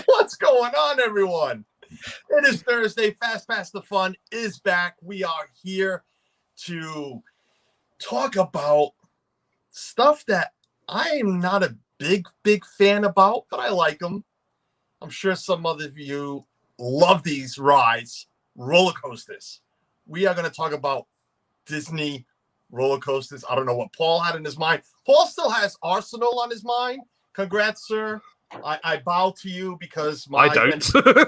What's going on, everyone? It is Thursday. FastPass the Fun is back. We are here to talk about stuff that I am not a big fan about, but I like them. I'm sure some other of you love these rides, roller coasters. We are going to talk about Disney roller coasters. I don't know what Paul had in his mind. Paul still has Arsenal on his mind. Congrats, sir. I bow to you because my Benfica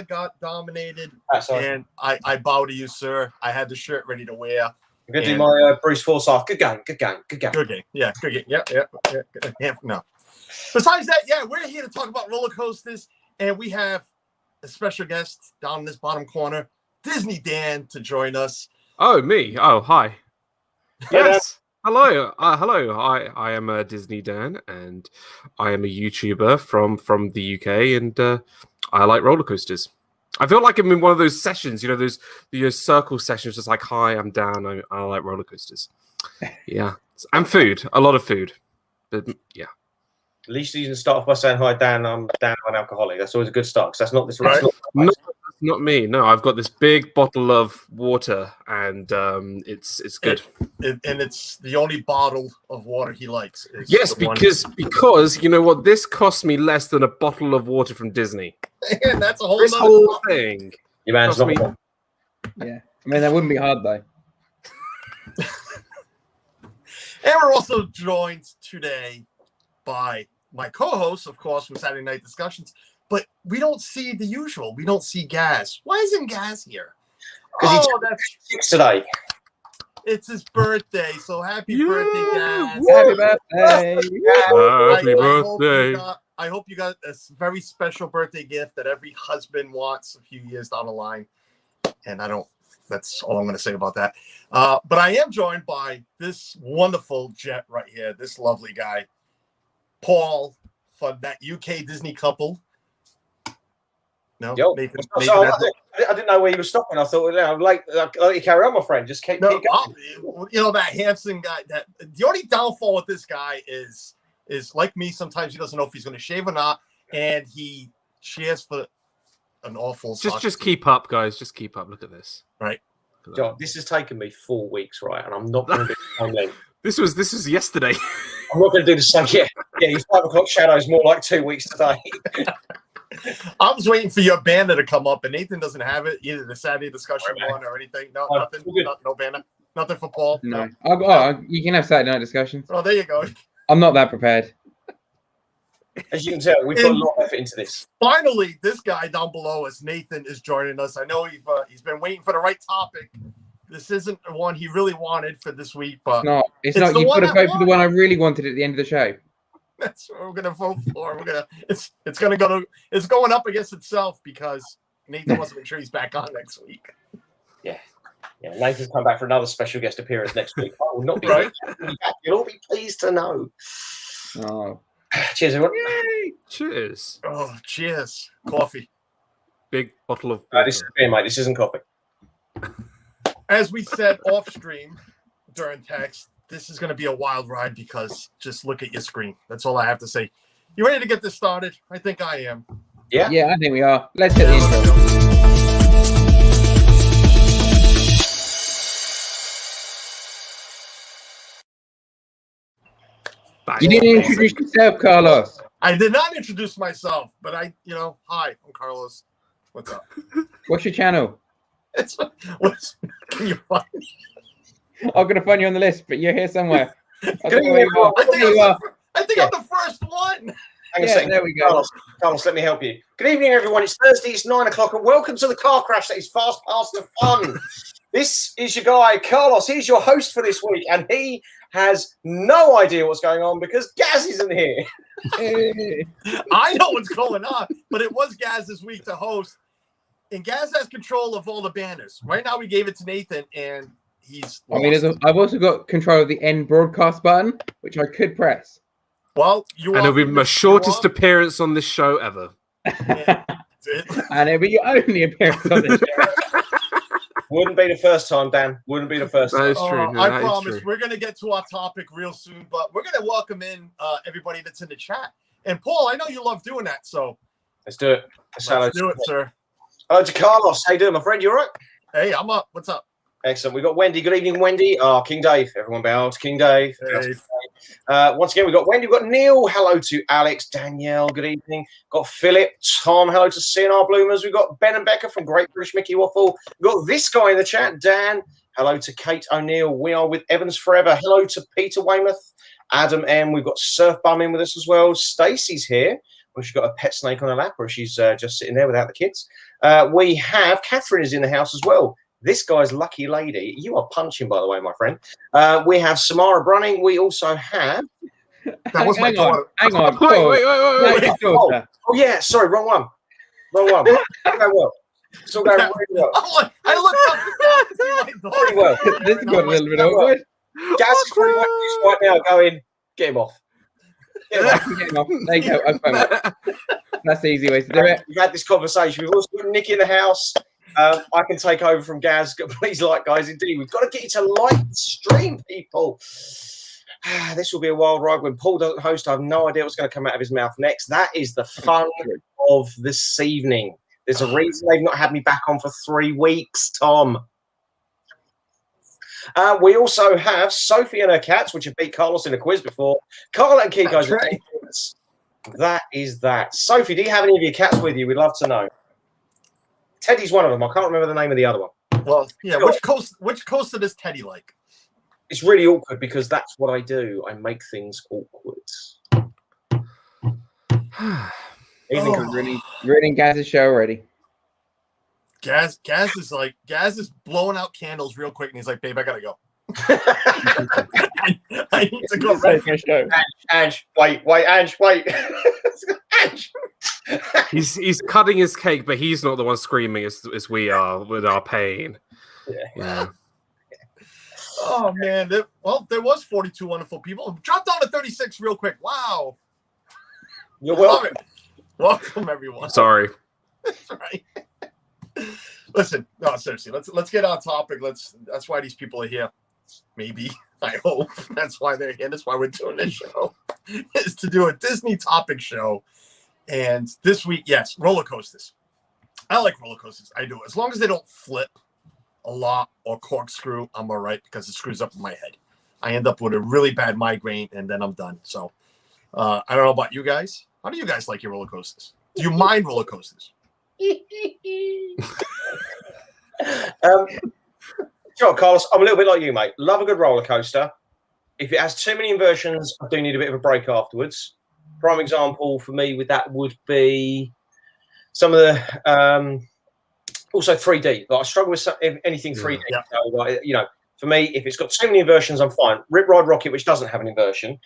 got dominated, and I bow to you, sir. I had the shirt ready to wear. I'm gonna do my Bruce Forsyth. Good game. Yeah, good game. Yeah. No. Besides that, yeah, we're here to talk about roller coasters, and we have a special guest down in this bottom corner, Disney Dan, to join us. Oh, me. Oh, hi. Yes. Hello. I am Disney Dan, and I am a YouTuber from the UK, and I like roller coasters. I feel like I'm in one of those sessions, those circle sessions, just like, hi, I'm Dan, I like roller coasters. Yeah. And food, a lot of food. But yeah. At least you didn't start off by saying, hi, Dan, I'm Dan, I'm an alcoholic. That's always a good start, because that's not this right. No, that's not me. No, I've got this big bottle of water, and it's good. And it's the only bottle of water he likes. Yes, because you know what? This cost me less than a bottle of water from Disney. And that's a whole this whole thing. Your man's not. Yeah, I mean that wouldn't be hard though. And we're also joined today by my co-host, of course, from Saturday Night Discussions. But we don't see the usual. We don't see Gaz. Why isn't Gaz here? Because that's 6 today. It's his birthday, so happy birthday, Gaz. Happy birthday. Happy birthday. I hope you got a very special birthday gift that every husband wants a few years down the line. And that's all I'm going to say about that. But I am joined by this wonderful jet right here, this lovely guy, Paul, from that UK Disney couple. No, Yo, Nathan, I didn't know where you were stopping. I thought, I'll let you carry on, my friend. Just keep going. That handsome guy. The only downfall with this guy is like me. Sometimes he doesn't know if he's going to shave or not, and he shares for an awful. Just keep up, guys. Just keep up. Look at this. Right, John. This has taken me 4 weeks, right? And I'm not going to do the same length. This was yesterday. I'm not going to do the same. Yeah. Your 5 o'clock shadow is more like 2 weeks today. I was waiting for your banner to come up, and Nathan doesn't have it, either the Saturday discussion one or anything. No, nothing. No banner. Nothing for Paul. No. You can have Saturday Night Discussions. Oh, there you go. I'm not that prepared. As you can tell, we've put a lot of effort into this. Finally, this guy down below us, Nathan, is joining us. I know he's been waiting for the right topic. This isn't the one he really wanted for this week, but it's not. You've got to vote for the one I really wanted at the end of the show. That's what we're gonna vote for. It's going up against itself because Nathan wants to make sure he's back on next week. Yeah. Nathan's come back for another special guest appearance next week. I will not be right. You'll all be pleased to know. Oh, cheers, everyone! Yay! Cheers! Oh, cheers! Coffee. Big bottle of. This is beer, mate. This isn't coffee. As we said off stream during text, this is going to be a wild ride because just look at your screen. That's all I have to say. You ready to get this started? I think I am. Yeah, I think we are. Let's hit the intro. You didn't introduce yourself, Carlos. I did not introduce myself, but hi, I'm Carlos. What's up? What's your channel? Can you find me? I'm going to find you on the list, but you're here somewhere. I think I'm the first one. Hang on a second. There we go. Carlos, let me help you. Good evening, everyone. It's Thursday. It's 9 o'clock, and welcome to the car crash that is FastPass the Fun. This is your guy, Carlos. He's your host for this week, and he has no idea what's going on because Gaz isn't here. I know what's going on, but it was Gaz this week to host, and Gaz has control of all the banners. Right now, we gave it to Nathan, and he's lost. I've also got control of the end broadcast button, which I could press. Well, and it'll be my shortest appearance on this show ever. Yeah, and it'll be your only appearance on this show. Wouldn't be the first time, Dan. Wouldn't be the first That time. is true. No, I that is promise true. we're going to get to our topic real soon, but we're going to welcome in everybody that's in the chat. And Paul, I know you love doing that, so Let's do it. let's do it, sir. Hello to Carlos. How you doing, my friend? You all right? Hey, I'm up. What's up? Excellent. We've got Wendy. Good evening, Wendy. King Dave. Everyone bow to King Dave. Hey. Once again, we've got Wendy. We've got Neil. Hello to Alex. Danielle. Good evening. Got Philip. Tom. Hello to CNR Bloomers. We've got Ben and Becca from Great British Mickey Waffle. We've got this guy in the chat, Dan. Hello to Kate O'Neill. We are with Evans Forever. Hello to Peter Weymouth. Adam M. We've got Surf Bum in with us as well. Stacey's here. Well, she's got a pet snake on her lap, or she's just sitting there without the kids. We have Catherine is in the house as well. This guy's lucky lady. You are punching, by the way, my friend. We have Samara Brunning. We also have. That was my daughter. Hang on. Wait. That's your daughter. Oh yeah, sorry, wrong one. It's all going well. It's all going really well. I looked up to see my daughter. Very well. This has got a little bit awkward. Gaz is pretty much just right now going, get him off. Get him off. Get him off. There you go. Okay. That's the easy way to do it. We've had this conversation. We've also got Nick in the house. I can take over from Gaz. Please like, guys. Indeed, we've got to get you to like the stream, people. This will be a wild ride. When Paul doesn't host, I have no idea what's going to come out of his mouth next. That is the fun of this evening. There's a reason they've not had me back on for 3 weeks, Tom. We also have Sophie and her cats, which have beat Carlos in a quiz before. Carl and Kiko's right. That is that. Sophie, do you have any of your cats with you? We'd love to know. Teddy's one of them. I can't remember the name of the other one. Well, yeah. Which coaster does Teddy like? It's really awkward because that's what I do. I make things awkward. Ruining Gaz's show already. Gaz is blowing out candles real quick, and he's like, "Babe, I gotta go. I need to go." Ange, wait, Ange. Ange. He's cutting his cake, but he's not the one screaming as we are with our pain. Yeah. Oh man, there was 42 wonderful people. Drop down to 36 real quick. Wow. You're welcome. Welcome everyone. Sorry. That's right. Listen, no, seriously, let's get on topic. That's why these people are here. Maybe. I hope. That's why they're here. That's why we're doing this show. Is to do a Disney topic show. And this week, yes, roller coasters. I like roller coasters. I do. As long as they don't flip a lot or corkscrew, I'm all right because it screws up my head. I end up with a really bad migraine and then I'm done. So I don't know about you guys. How do you guys like your roller coasters? Do you mind roller coasters? Sure, Carlos, I'm a little bit like you, mate. Love a good roller coaster. If it has too many inversions, I do need a bit of a break afterwards. Prime example for me with that would be some of the also 3D. Like I struggle with anything 3D. Yeah. So, like, you know, for me, if it's got too many inversions, I'm fine. Rip Ride Rocket, which doesn't have an inversion,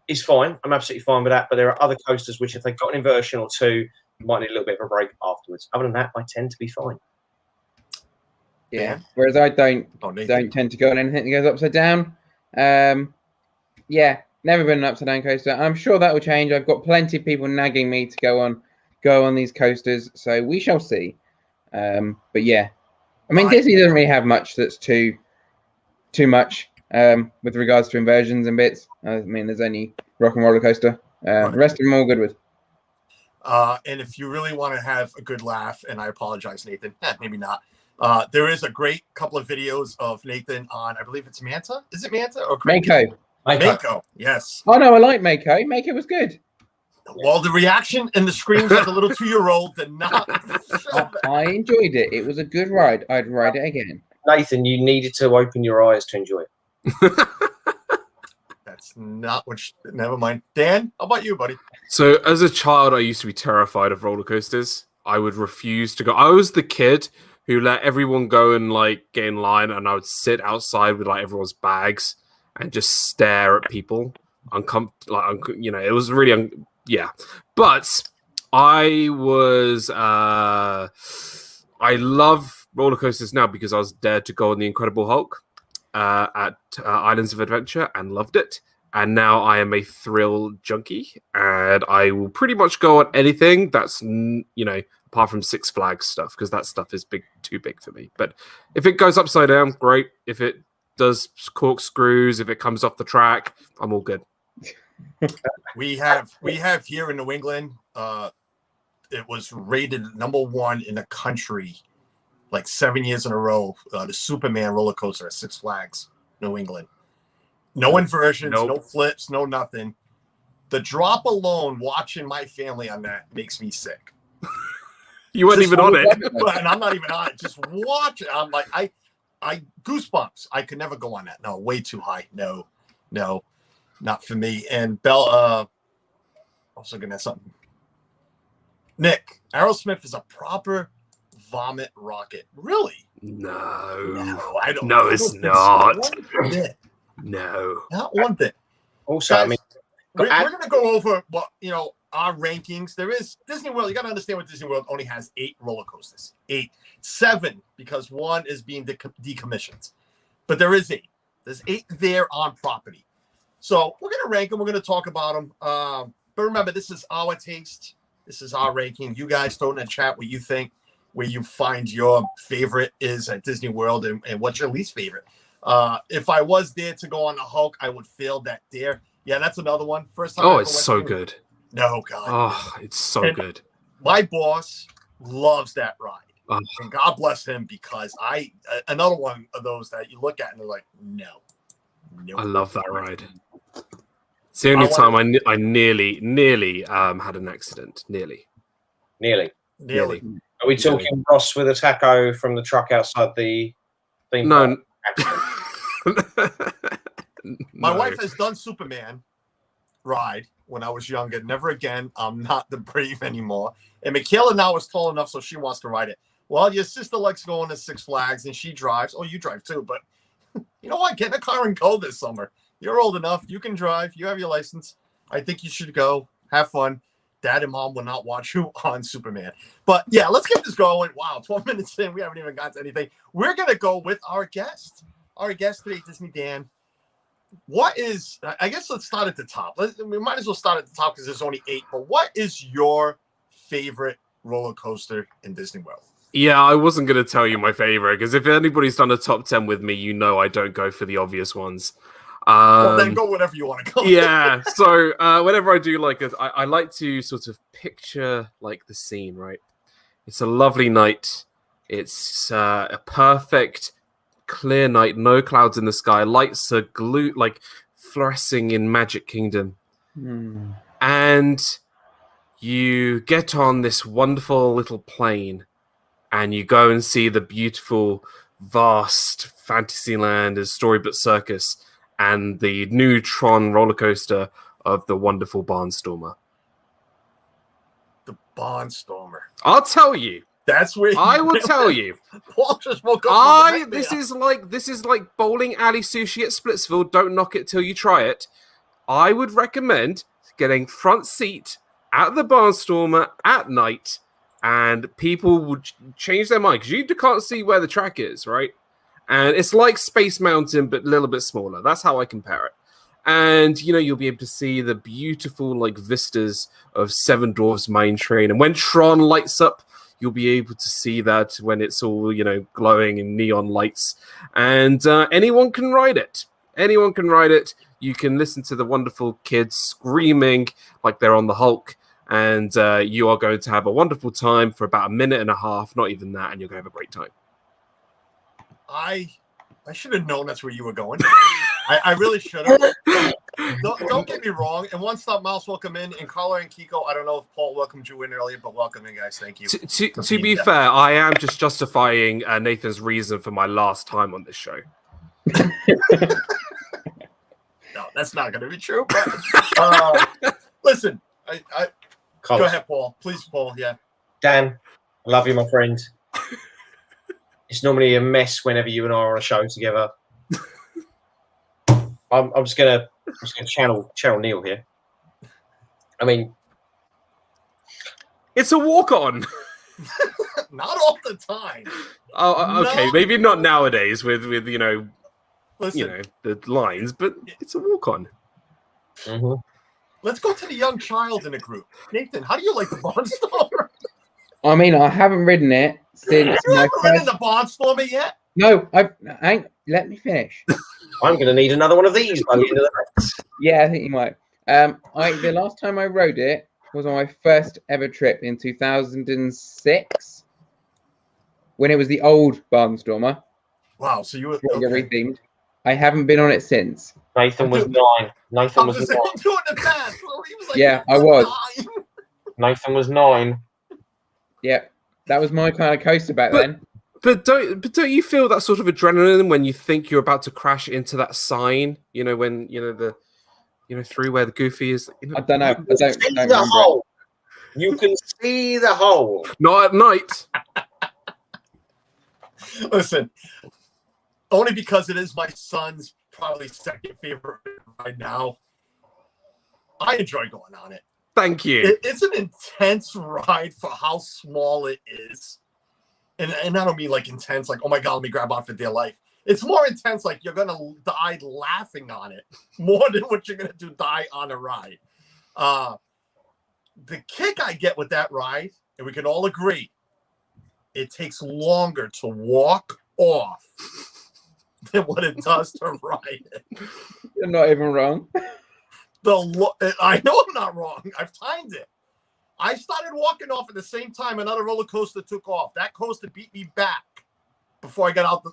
is fine. I'm absolutely fine with that. But there are other coasters which, if they've got an inversion or two, you might need a little bit of a break afterwards. Other than that, I tend to be fine. Yeah. Whereas I don't Nathan. tend to go on anything that goes upside down. Yeah, never been an upside down coaster. I'm sure that will change. I've got plenty of people nagging me to go on these coasters, so we shall see. But yeah, I mean, Disney doesn't really have much that's too much with regards to inversions and bits. I mean, there's only Rock and Roller Coaster. The rest of them all good with. And if you really want to have a good laugh, and I apologize, Nathan, maybe not. There is a great couple of videos of Nathan on, I believe it's Manta. Is it Manta or Mako? Mako, yes. Oh no, I like Mako. Mako was good. Well, the reaction and the screams of the little 2-year-old did not. I enjoyed it. It was a good ride. I'd ride it again. Nathan, you needed to open your eyes to enjoy it. That's not what. Never mind. Dan, how about you, buddy? So, as a child, I used to be terrified of roller coasters. I would refuse to go. I was the kid who let everyone go and like get in line, and I would sit outside with like everyone's bags and just stare at people. It was really yeah. But I was I love roller coasters now because I was dared to go on the Incredible Hulk at Islands of Adventure and loved it. And now I am a thrill junkie, and I will pretty much go on anything that's apart from Six Flags stuff, because that stuff is too big for me. But if it goes upside down, great. If it does corkscrews, if it comes off the track, I'm all good. We have here in New England, it was rated #1 in the country like 7 years in a row. The Superman roller coaster at Six Flags, New England. No inversions, no flips, no nothing. The drop alone, watching my family on that, makes me sick. You weren't even on it. And I'm not even on it. Just watch it. I'm like, I goosebumps. I could never go on that. No, way too high. No, not for me. And Bell, also gonna have something. Nick, Aerosmith is a proper vomit rocket. Really? No, I don't. No, it's not. No, not one thing. Also, Guys, I mean, we're going to go over what our rankings. There is Disney World. You got to understand what Disney World only has 8 roller coasters. 7 because 1 is being decommissioned. But there is 8. There's 8 there on property. So we're going to rank them. We're going to talk about them. But remember, this is our taste. This is our ranking. You guys throw in the chat what you think, where you find your favorite is at Disney World, and what's your least favorite. If I was there to go on the Hulk, I would fail that dare. Yeah, that's another one. First time. Oh, it's so good. No, God. Oh, it's so good. My boss loves that ride. Oh. And God bless him, because another one of those that you look at and they're like, no. I love that ride. It's the only time I nearly had an accident. Nearly. Are we talking Ross with a taco from the truck outside the theme park? My wife has done Superman ride when I was younger. Never again. I'm not the brave anymore. And Michaela now is tall enough, so she wants to ride it. Well, your sister likes going to Six Flags, and she drives. Oh, you drive too, but you know what? Get in a car and go this summer. You're old enough. You can drive. You have your license. I think you should go. Have fun. Dad and Mom will not watch you on Superman. But yeah, let's get this going. Wow, 12 minutes in. We haven't even got to anything. We're going to go with our guest. Our guest today, Disney Dan. I guess let's start at the top. We might as well start at the top because there's only 8. But what is your favorite roller coaster in Disney World? Yeah, I wasn't going to tell you my favorite, because if anybody's done a top 10 with me, you know I don't go for the obvious ones. Well, then go whatever you want to go. Yeah, so whenever I do like it, I like to sort of picture like the scene, right? It's a lovely night. It's a perfect, clear night, no clouds in the sky. Lights are fluorescing in Magic Kingdom. And you get on this wonderful little plane and you go and see the beautiful, vast Fantasyland and Storybook Circus and the new Tron roller coaster of the wonderful Barnstormer. The Barnstormer. I'll tell you. That's where I will tell you. Paul just woke up. This is like bowling alley sushi at Splitsville. Don't knock it till you try it. I would recommend getting front seat at the Barnstormer at night, and people would change their mind because you can't see where the track is, right? And it's like Space Mountain, but a little bit smaller. That's how I compare it. And, you'll be able to see the beautiful, vistas of Seven Dwarfs Mine Train. And when Tron lights up, you'll be able to see that when it's all, glowing in neon lights. And anyone can ride it. Anyone can ride it. You can listen to the wonderful kids screaming like they're on the Hulk. And you are going to have a wonderful time for about a minute and a half, not even that, and you're going to have a great time. I should have known that's where you were going. I really should have. Don't get me wrong. And One Stop Mouse, welcome in. And Carla and Kiko, I don't know if Paul welcomed you in earlier, but welcome in, guys. Thank you. To be fair, I am just justifying Nathan's reason for my last time on this show. No, that's not going to be true. But, listen, go ahead, Paul. Please, Paul. Yeah. Dan, I love you, my friend. It's normally a mess whenever you and I are on a show together. I'm just gonna channel Neil here. I mean, it's a walk-on. Not all the time. Oh, okay, maybe not nowadays with Listen, the lines, but it's a walk-on. Mm-hmm. Let's go to the young child in the group. Nathan, how do you like the Barnstormer? I mean, I haven't ridden it since Have you my ever ridden first. the Barnstormer yet? No, let me finish. I'm going to need another one of these by the end of the night. Yeah, I think you might. The last time I rode it was on my first ever trip in 2006, when it was the old Barnstormer, Wow, so you were okay. Rethemed. I haven't been on it since. Nathan was 9. Nathan was 9. doing the fast. He was like, Yeah, I was. 9. Nathan was 9. Yeah, that was my kind of coaster back then. But don't you feel that sort of adrenaline when you think you're about to crash into that sign? You know, when through where the Goofy is. You know, I don't know. I don't see remember. the hole. You can see the hole. Not at night. Listen, only because it is my son's probably second favorite right now. I enjoy going on it. Thank you. It's an intense ride for how small it is. And I don't mean like intense, like, oh my God, let me grab on for dear life. It's more intense, like you're going to die laughing on it more than what you're going to do die on a ride. The kick I get with that ride, and we can all agree, it takes longer to walk off than what it does to ride it. You're not even wrong. I know I'm not wrong. I've timed it. I started walking off at the same time another roller coaster took off. That coaster beat me back before I got out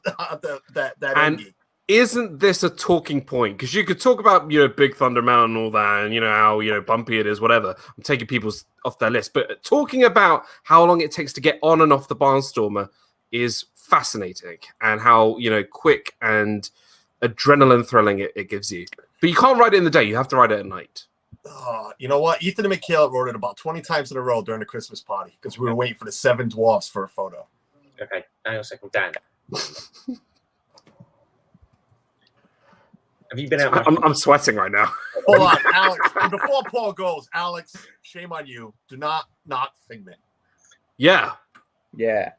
that end gate. Isn't this a talking point? Because you could talk about Big Thunder Mountain and all that, and how bumpy it is, whatever. I'm taking people off their list, but talking about how long it takes to get on and off the Barnstormer is fascinating, and how quick and adrenaline thrilling it gives you. But you can't ride it in the day; you have to ride it at night. You know what? Ethan and Mikhail rode it about 20 times in a row during the Christmas party because we were waiting for the 7 dwarfs for a photo. Okay, hang on a second, Dan. Have you been out? I'm sweating right now. Hold on, Alex. And before Paul goes, Alex, shame on you. Do not knock Figment. Yeah. Dan,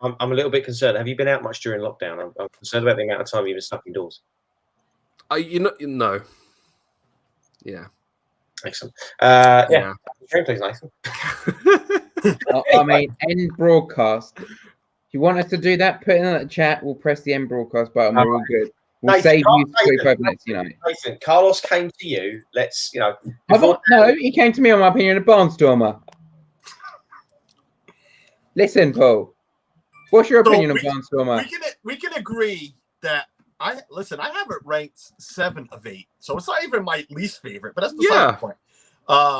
I'm a little bit concerned. Have you been out much during lockdown? I'm concerned about the amount of time you've been stuck indoors. No. Yeah. Excellent. Yeah. Dream, please, Nathan. I mean, end broadcast. If you want us to do that, put it in the chat. We'll press the end broadcast button. We're all good. We'll Nathan, save you 45 minutes, Nathan, Carlos came to you. Let's, No, he came to me on my opinion of Barnstormer. Listen, Paul. What's your opinion of Barnstormer? We can agree that I have it ranked 7 of 8, so it's not even my least favorite. But that's beside the point.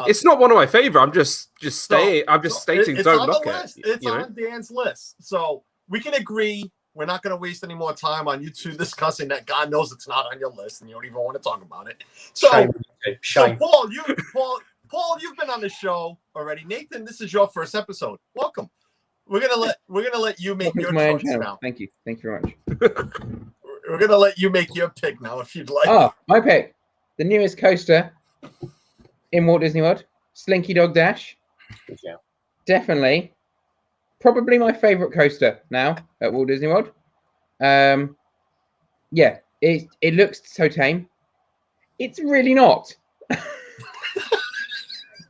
It's not one of my favorite. I'm just stating. Don't knock it. It's on Dan's list, so we can agree. We're not going to waste any more time on you two discussing that. God knows it's not on your list, and you don't even want to talk about it. So, Shame. Paul, you've been on the show already. Nathan, this is your first episode. Welcome. We're gonna let you make your choice now. Thank you very much. We're gonna let you make your pick now, if you'd like. Oh, my pick, the newest coaster in Walt Disney World, Slinky Dog Dash. Yeah. Definitely. Probably my favorite coaster now at Walt Disney World. Yeah, it looks so tame. It's really not.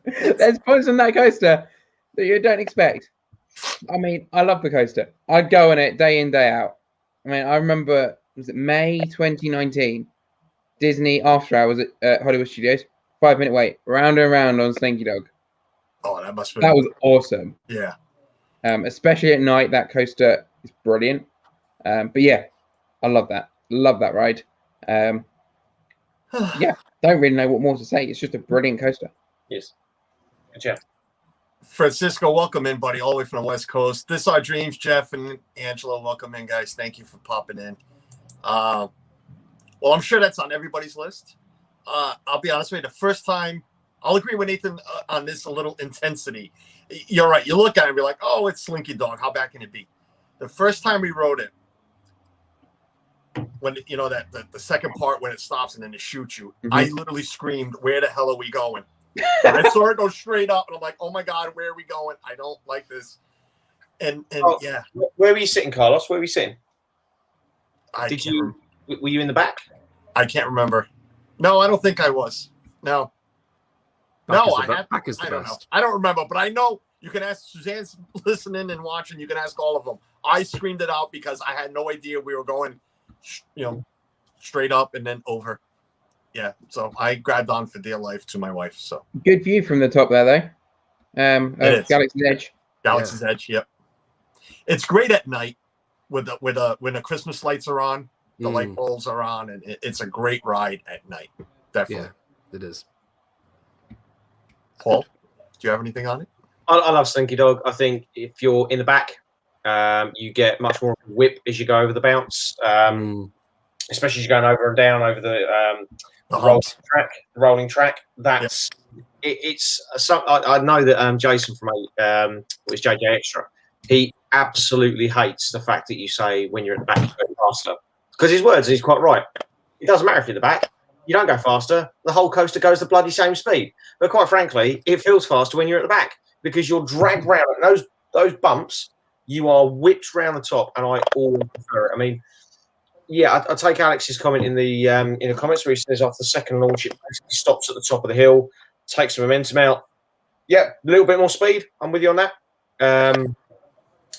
There's points on that coaster that you don't expect. I mean, I love the coaster. I'd go on it day in, day out. I mean, I remember, was it May 2019? Disney After Hours at Hollywood Studios. 5-minute wait, round and round on Slinky Dog. Oh, that was awesome. Yeah. Especially at night, that coaster is brilliant. But yeah, I love that. Love that ride. Yeah, don't really know what more to say. It's just a brilliant coaster. Yes. Good job. Francisco, welcome in, buddy, all the way from the West Coast. This is our dreams, Jeff and Angela. Welcome in, guys. Thank you for popping in. Well, I'm sure that's on everybody's list. I'll be honest with you. The first time, I'll agree with Nathan on this a little intensity. You're right. You look at it and be like, oh, it's Slinky Dog. How bad can it be? The first time we rode it, when that the second part when it stops and then it shoots you, I literally screamed, "Where the hell are we going?" And I saw it go straight up, and I'm like, "Oh my God, where are we going? I don't like this." And yeah, where were you sitting, Carlos? Where were you sitting? Were you in the back? I can't remember. No, I don't think I was. No. Back is the best. I don't know. I don't remember, but I know You can ask Suzanne's listening and watching. You can ask all of them. I screamed it out because I had no idea we were going, straight up and then over. Yeah, so I grabbed on for dear life to my wife. So good view from the top there, though. Galaxy's Edge. Galaxy's Edge. Yep. It's great at night when the Christmas lights are on, the light bulbs are on, and it's a great ride at night. Definitely. Yeah, it is. Paul, do you have anything on it? I love Slinky Dog. I think if you're in the back, you get much more whip as you go over the bounce, especially as you're going over and down over the rolling track. That's it's I know that Jason from was JJ Extra. He absolutely hates the fact that you say when you're at the back you go faster, because his words, he's quite right. It doesn't matter if you're at the back. You don't go faster. The whole coaster goes the bloody same speed. But quite frankly, it feels faster when you're at the back because you're dragged round. And those bumps, you are whipped round the top, and I always prefer it. I mean, yeah, I take Alex's comment in the comments where he says after the second launch, it basically stops at the top of the hill, takes the momentum out. Yeah, a little bit more speed. I'm with you on that.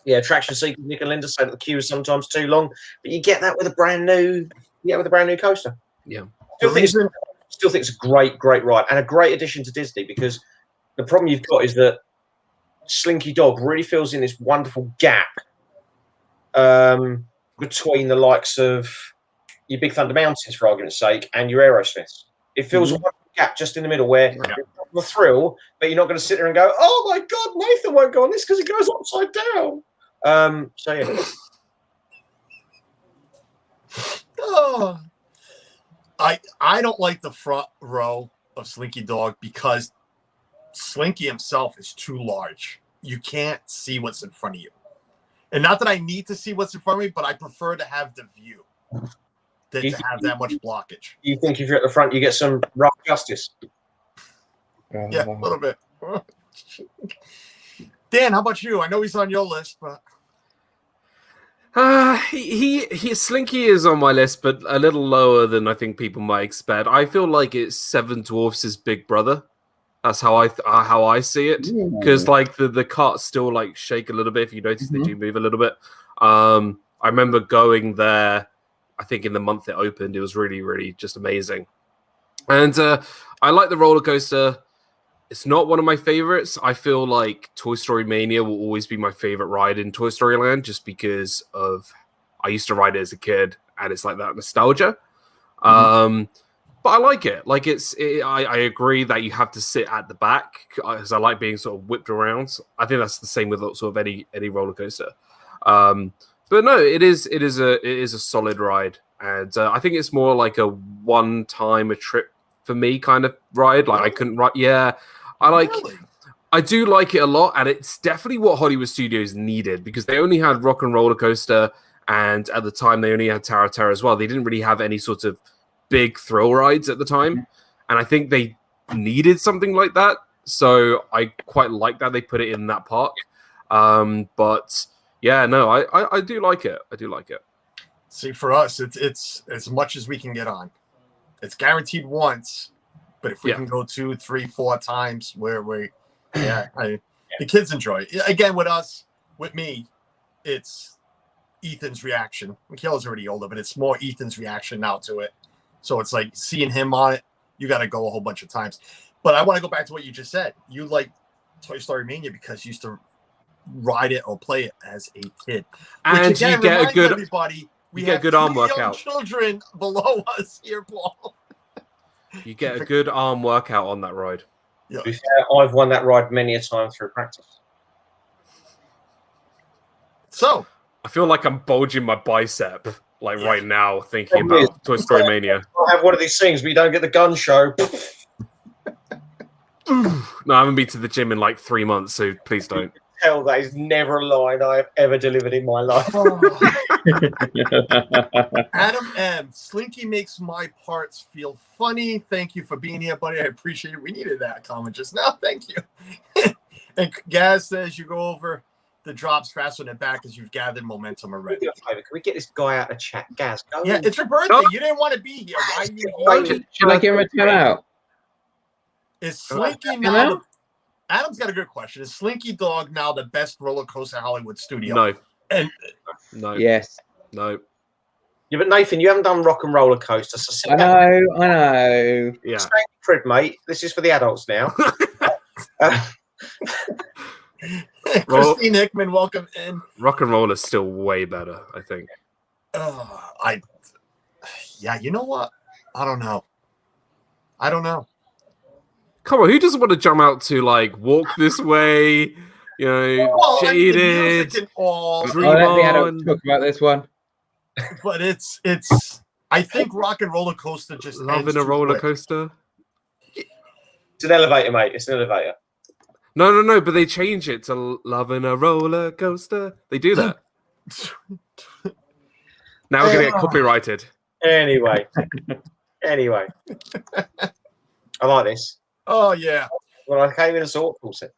Yeah, traction sequence. Nick and Linda say that the queue is sometimes too long, but you get that with a brand new coaster. Yeah. Still think it's a great ride and a great addition to Disney, because the problem you've got is that Slinky Dog really fills in this wonderful gap between the likes of your Big Thunder Mountains, for argument's sake, and your Aerosmiths. It fills a wonderful gap just in the middle where you're the thrill, but you're not going to sit there and go, "Oh my God, Nathan won't go on this because it goes upside down." So yeah. Oh. I don't like the front row of Slinky Dog because Slinky himself is too large. You can't see what's in front of you. And not that I need to see what's in front of me, but I prefer to have the view than to have that much blockage. You think if you're at the front, you get some rough justice? Yeah, a little bit. Dan, how about you? I know he's on your list, but... Slinky is on my list, but a little lower than I think people might expect. I feel like it's Seven Dwarfs' big brother. That's how I see it, because like the carts still like shake a little bit. If you notice, they do move a little bit. I remember going there. I think in the month it opened, it was really just amazing. And I like the roller coaster. It's not one of my favorites. I feel like Toy Story Mania will always be my favorite ride in Toy Story Land, just because of I used to ride it as a kid, and it's like that nostalgia. But I like it. Like I agree that you have to sit at the back because I like being sort of whipped around. I think that's the same with sort of any roller coaster. But no, it is a solid ride, and I think it's more like a one-time a trip for me kind of ride. Like I couldn't ride. Yeah, I do like it a lot, and it's definitely what Hollywood Studios needed, because they only had Rock and Roller Coaster, and at the time they only had Tower of Terror as well. They didn't really have any sort of big thrill rides at the time, and I think they needed something like that. So I quite like that they put it in that park. But yeah, no, I do like it. I do like it. See, for us, it's as much as we can get on. It's guaranteed once, but if we can go 2, 3, 4 times, the kids enjoy it. Again, with me, it's Ethan's reaction. Michaela's already older, but it's more Ethan's reaction now to it. So it's like seeing him on it, you got to go a whole bunch of times. But I want to go back to what you just said. You like Toy Story Mania because you used to ride it or play it as a kid. And again, you get a good everybody. We get a good arm workout. Children below us here, Paul. You get a good arm workout on that ride. Yeah. To be fair, I've won that ride many a time through practice. So I feel like I'm bulging my bicep right now thinking about Toy Story Mania. I have one of these things, but you don't get the gun show. No, I haven't been to the gym in like 3 months, so please don't. Hell, that is never a line I have ever delivered in my life. Adam M. Slinky makes my parts feel funny. Thank you for being here, buddy. I appreciate it. We needed that comment just now. Thank you. And Gaz says you go over the drops faster than back as you've gathered momentum already. Can we get this guy out of chat? Gaz, go Yeah, it's your birthday. You didn't want to be here. Why are you here? Should I give him a time out? Is Slinky now? Adam's got a good question. Is Slinky Dog now the best roller coaster Hollywood studio? No. And No. Yes. No. Yeah, but Nathan, you haven't done Rock and Roller Coaster, so sit I down. know. Yeah. Stay in your crib, mate. This is for the adults now. Christine Hickman, welcome in. Rock and roll is still way better, I think. Yeah, you know what? I don't know. Come on, who doesn't want to jump out to like walk this way? You know, Well, I mean, the jaded. music and all, Dream I'll let the adults on. talk about this one. but it's. I think Rock and Roller Coaster just ends Loving a too roller quick. coaster. It's an elevator, mate. It's an elevator. No, but they change it to loving a roller coaster. They do that. Now we're gonna get copyrighted. Anyway. I like this. Oh yeah. When I came in a sort of set.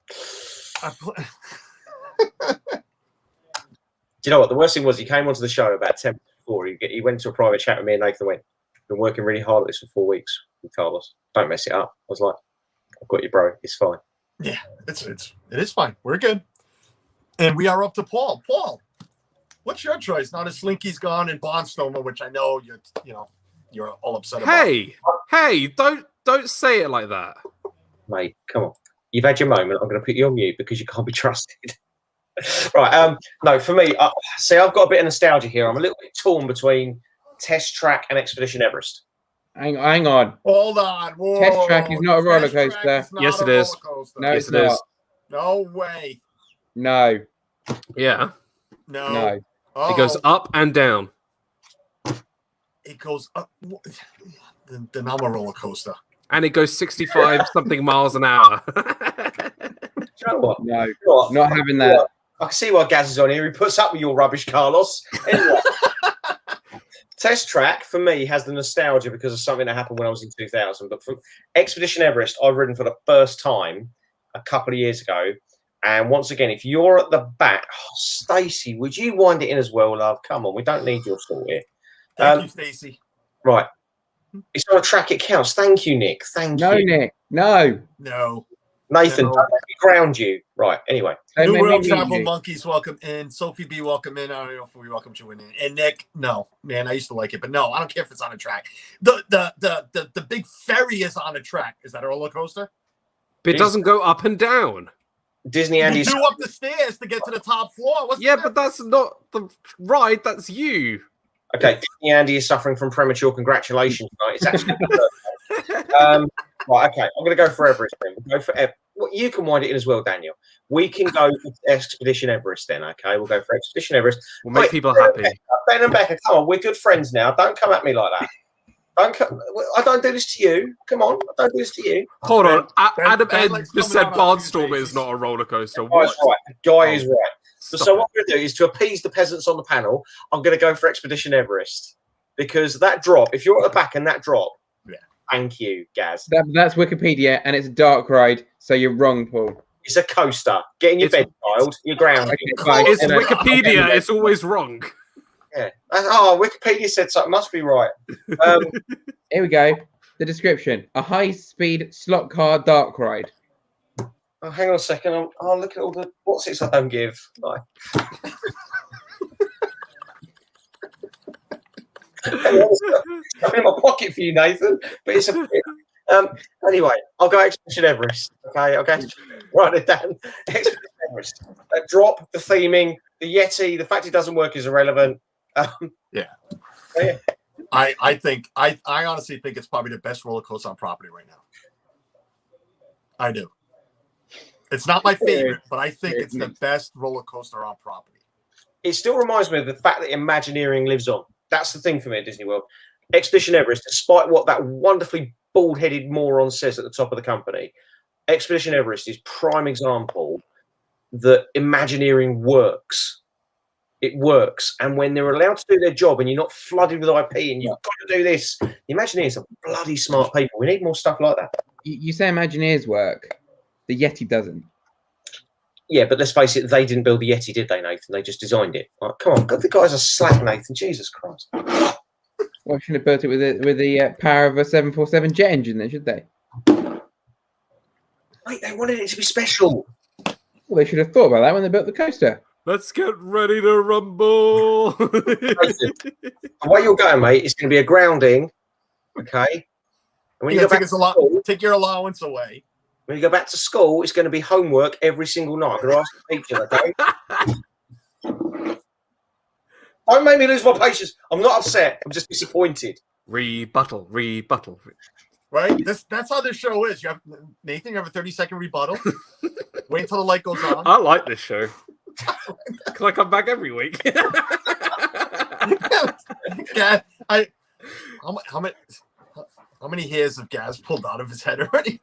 Do you know what? The worst thing was he came onto the show about 10 minutes before. He went to a private chat with me and Nathan went, been working really hard at this for 4 weeks with Carlos. Don't mess it up. I was like, I've got you, bro. It's fine. Yeah, it is fine. We're good. And we are up to Paul. Paul, what's your choice? Now that Slinky's gone and Barnstormer, which I know you're all upset about. Hey, don't say it like that. Mate, come on. You've had your moment. I'm going to put you on mute because you can't be trusted. Right. No, for me, see, I've got a bit of nostalgia here. I'm a little bit torn between Test Track and Expedition Everest. Hang on. Hold on. Whoa. Test Track is not a roller Test Track coaster. is not Yes, a it is. roller coaster. No, Yes, it's it is. not. No way. No. Yeah. No. No. Oh, It goes up and down. It goes up. Then I'm a roller coaster. And it goes 65 something miles an hour. Do you know what? No. You know what? Not having that. I can see why Gaz is on here. He puts up with your rubbish, Carlos. Anyway, Test Track, for me, has the nostalgia because of something that happened when I was in 2000. But for Expedition Everest, I've ridden for the first time a couple of years ago. And once again, if you're at the back, Stacey, would you wind it in as well, love? Come on, we don't need your sort here. Thank you, Stacey. Right. It's on a track, it counts. Thank you, Nick. Thank No, you. Nick. No. No. Nathan, No. don't let me ground you. Right, anyway. Don't New make World me Travel leave you. Monkeys, welcome in. Sophie B, welcome in. I don't know if we welcome you in. And Nick, no. Man, I used to like it, but no, I don't care if it's on a track. The big ferry is on a track. Is that a roller coaster? But it doesn't go up and down. Disney You Andy's. do up the stairs to get to the top floor. What's Yeah, the but that's not the ride. That's you. Okay, Disney Andy is suffering from premature congratulations tonight. It's actually. Right, okay. I'm going to go for Everest then. We'll go for well, you can wind it in as well, Daniel. We can go for Expedition Everest then, okay? We'll go for Expedition Everest. We'll make Wait, people happy. Ben and Becca, come on. We're good friends now. Don't come at me like that. I don't do this to you. Come on. I don't do this to you. Hold on. Ben Adam Ben Ed likes just coming said out on Barnstormer Tuesdays. is not a roller coaster. Guy's What? right. The guy is right. So Stop what I'm going to do is to appease the peasants on the panel, I'm going to go for Expedition Everest. Because that drop, if you're at the back and that drop, Yeah. Thank you, Gaz. That's Wikipedia, and it's a dark ride, so you're wrong, Paul. It's a coaster. Get in your It's- bed, child. You're grounded. Okay, fine. It's And then- Wikipedia. It's always wrong. Yeah. Wikipedia said something. Must be right. Here we go. The description: a high-speed slot car dark ride. Oh, hang on a second. I'll look at all the what's it I don't give. Like. I'm in my pocket for you, Nathan. But it's a. Anyway, I'll go Expedition Everest. Okay, I'll go. Write it down. Expedition Everest. Drop the theming, the Yeti. The fact it doesn't work is irrelevant. I honestly think it's probably the best roller coaster on property right now. I do. It's not my favorite, but I think it's the best roller coaster on property. It still reminds me of the fact that Imagineering lives on. That's the thing for me at Disney World. Expedition Everest, despite what that wonderfully bald-headed moron says at the top of the company, Expedition Everest is prime example that Imagineering works. It works. And when they're allowed to do their job and you're not flooded with IP and you've got to do this, the Imagineers are bloody smart people. We need more stuff like that. You say Imagineers work. The Yeti doesn't. Yeah, but let's face it, they didn't build the Yeti, did they, Nathan? They just designed it. Like, come on, the guys are slack, Nathan. Jesus Christ. Well, should have built it with the power of a 747 jet engine, then, should they? Mate, they wanted it to be special. Well, they should have thought about that when they built the coaster. Let's get ready to rumble. The way you're going, mate, it's going to be a grounding, okay? And when you go back to school, take your allowance away. when you go back to school, it's going to be homework every single night. I'm going to ask the teacher, okay? Don't make me lose my patience. I'm not upset. I'm just disappointed. Rebuttal. Right? That's how this show is. You have Nathan, you have a 30-second rebuttal. Wait until the light goes on. I like this show. Can I come back every week? Gaz, how many hairs of Gaz pulled out of his head already?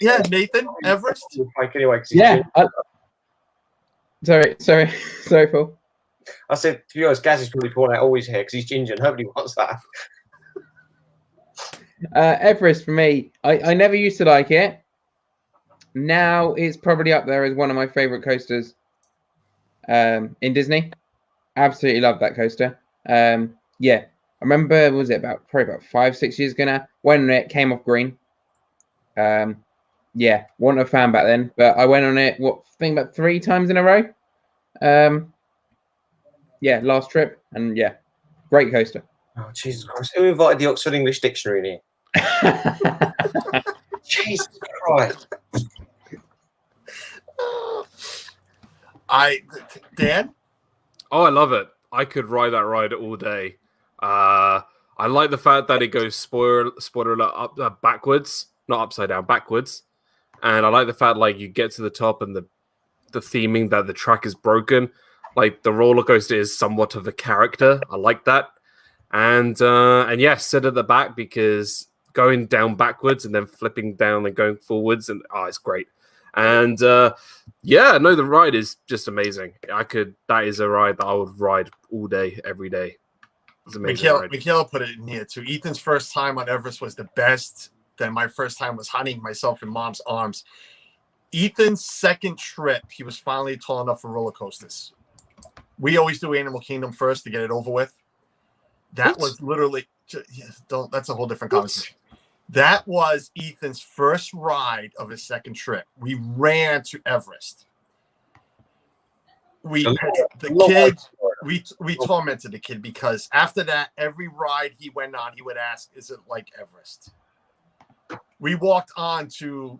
Yeah, Nathan, Everest. Anyway, Yeah. Sorry, Paul. I said, to be honest, Gaz is probably pulling out all his hair because he's ginger and nobody wants that. Everest for me, I never used to like it. Now it's probably up there as one of my favorite coasters in Disney. Absolutely love that coaster. Yeah, I remember, was it probably about 5-6 years ago now, when it came off green. Yeah, wasn't a fan back then, but I went on it, I think about 3 times in a row. Yeah, last trip, and yeah, great coaster. Oh, Jesus Christ. Who invited the Oxford English Dictionary in here? Jesus Christ. Dan? Oh, I love it. I could ride that ride all day. I like the fact that it goes spoiler up backwards, not upside down, backwards. And I like the fact like you get to the top and the theming that the track is broken. Like the roller coaster is somewhat of a character. I like that. And yeah, sit at the back because going down backwards and then flipping down and going forwards and it's great. And yeah, no, the ride is just amazing. That is a ride that I would ride all day, every day. It's amazing. Michaela put it in here too. Ethan's first time on Everest was the best. Then my first time was hunting myself in mom's arms. Ethan's second trip, he was finally tall enough for roller coasters. We always do Animal Kingdom first to get it over with. That was literally that's a whole different conversation. That was Ethan's first ride of his second trip. We ran to Everest. We tormented the kid because after that, every ride he went on, he would ask, "Is it like Everest?" We walked on to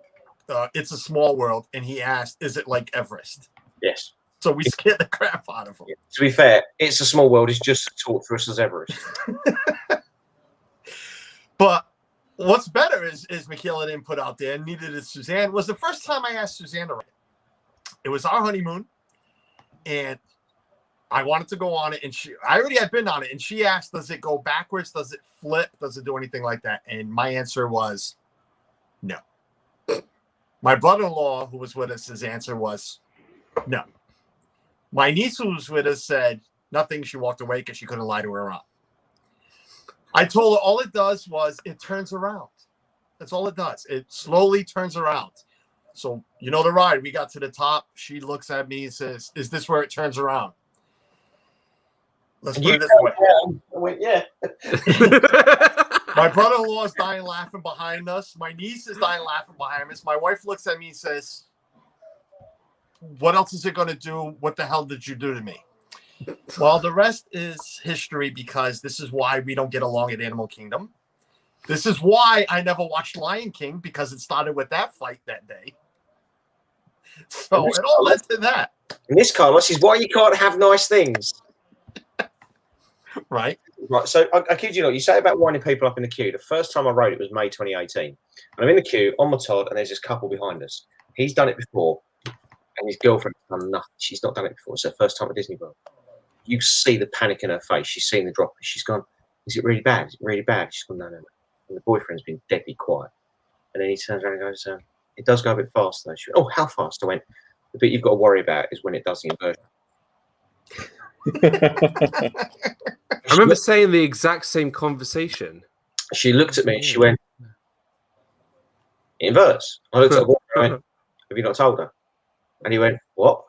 It's a Small World, and he asked, "Is it like Everest?" Yes. So we scared the crap out of him. To be fair, It's a Small World is just as torturous as Everest. But what's better is Michaela didn't put out there, neither did Suzanne. It was the first time I asked Suzanne to ride. It was our honeymoon, and I wanted to go on it, and I already had been on it, and she asked, "Does it go backwards? Does it flip? Does it do anything like that?" And my answer was no. My brother-in-law, who was with us, his answer was no. My niece, who was with us, said nothing. She walked away because she couldn't lie to her aunt. I told her all it does was it turns around. That's all it does. It slowly turns around. So, you know the ride. We got to the top. She looks at me and says, "Is this where it turns around?" Let's put it this way. I went, yeah. My brother-in-law is dying laughing behind us. My niece is dying laughing behind us. My wife looks at me and says, "What else is it going to do? What the hell did you do to me?" Well, the rest is history because this is why we don't get along at Animal Kingdom. This is why I never watched Lion King because it started with that fight that day. So it all led to that. And this, Carlos, is why you can't have nice things. Right. Right. So I kid you not, you say about winding people up in the queue. The first time I rode it was May 2018. And I'm in the queue on my Todd, and there's this couple behind us. He's done it before, and his girlfriend's done nothing. She's not done it before. It's her first time at Disney World. You see the panic in her face. She's seen the drop. She's gone, "Is it really bad? Is it really bad?" She's gone, "No, no, no." And the boyfriend's been deadly quiet. And then he turns around and goes, "It does go a bit fast, though." She went, "Oh, how fast?" I went, "The bit you've got to worry about is when it does the inversion." I remember saying the exact same conversation. She looked at me. She went, "It inverts." I looked at her. I went, "Have you not told her?" And he went, "What?"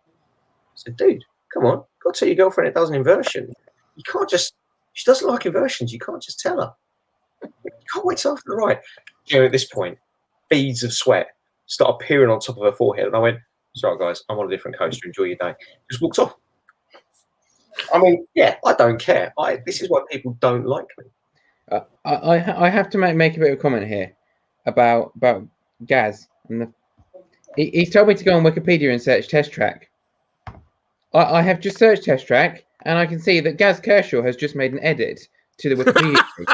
I said, "Dude, come on. You've got to tell your girlfriend it does an inversion. You can't just, she doesn't like inversions. You can't just tell her. You wait till after the ride. At this point, beads of sweat start appearing on top of her forehead, and I went, "Sorry, guys, I'm on a different coaster. Enjoy your day." Just walked off. I mean, yeah, I don't care. This is why people don't like me. I have to make a bit of a comment here about Gaz and he's told me to go on Wikipedia and search Test Track. I have just searched Test Track and I can see that Gaz Kershaw has just made an edit to the Wikipedia page.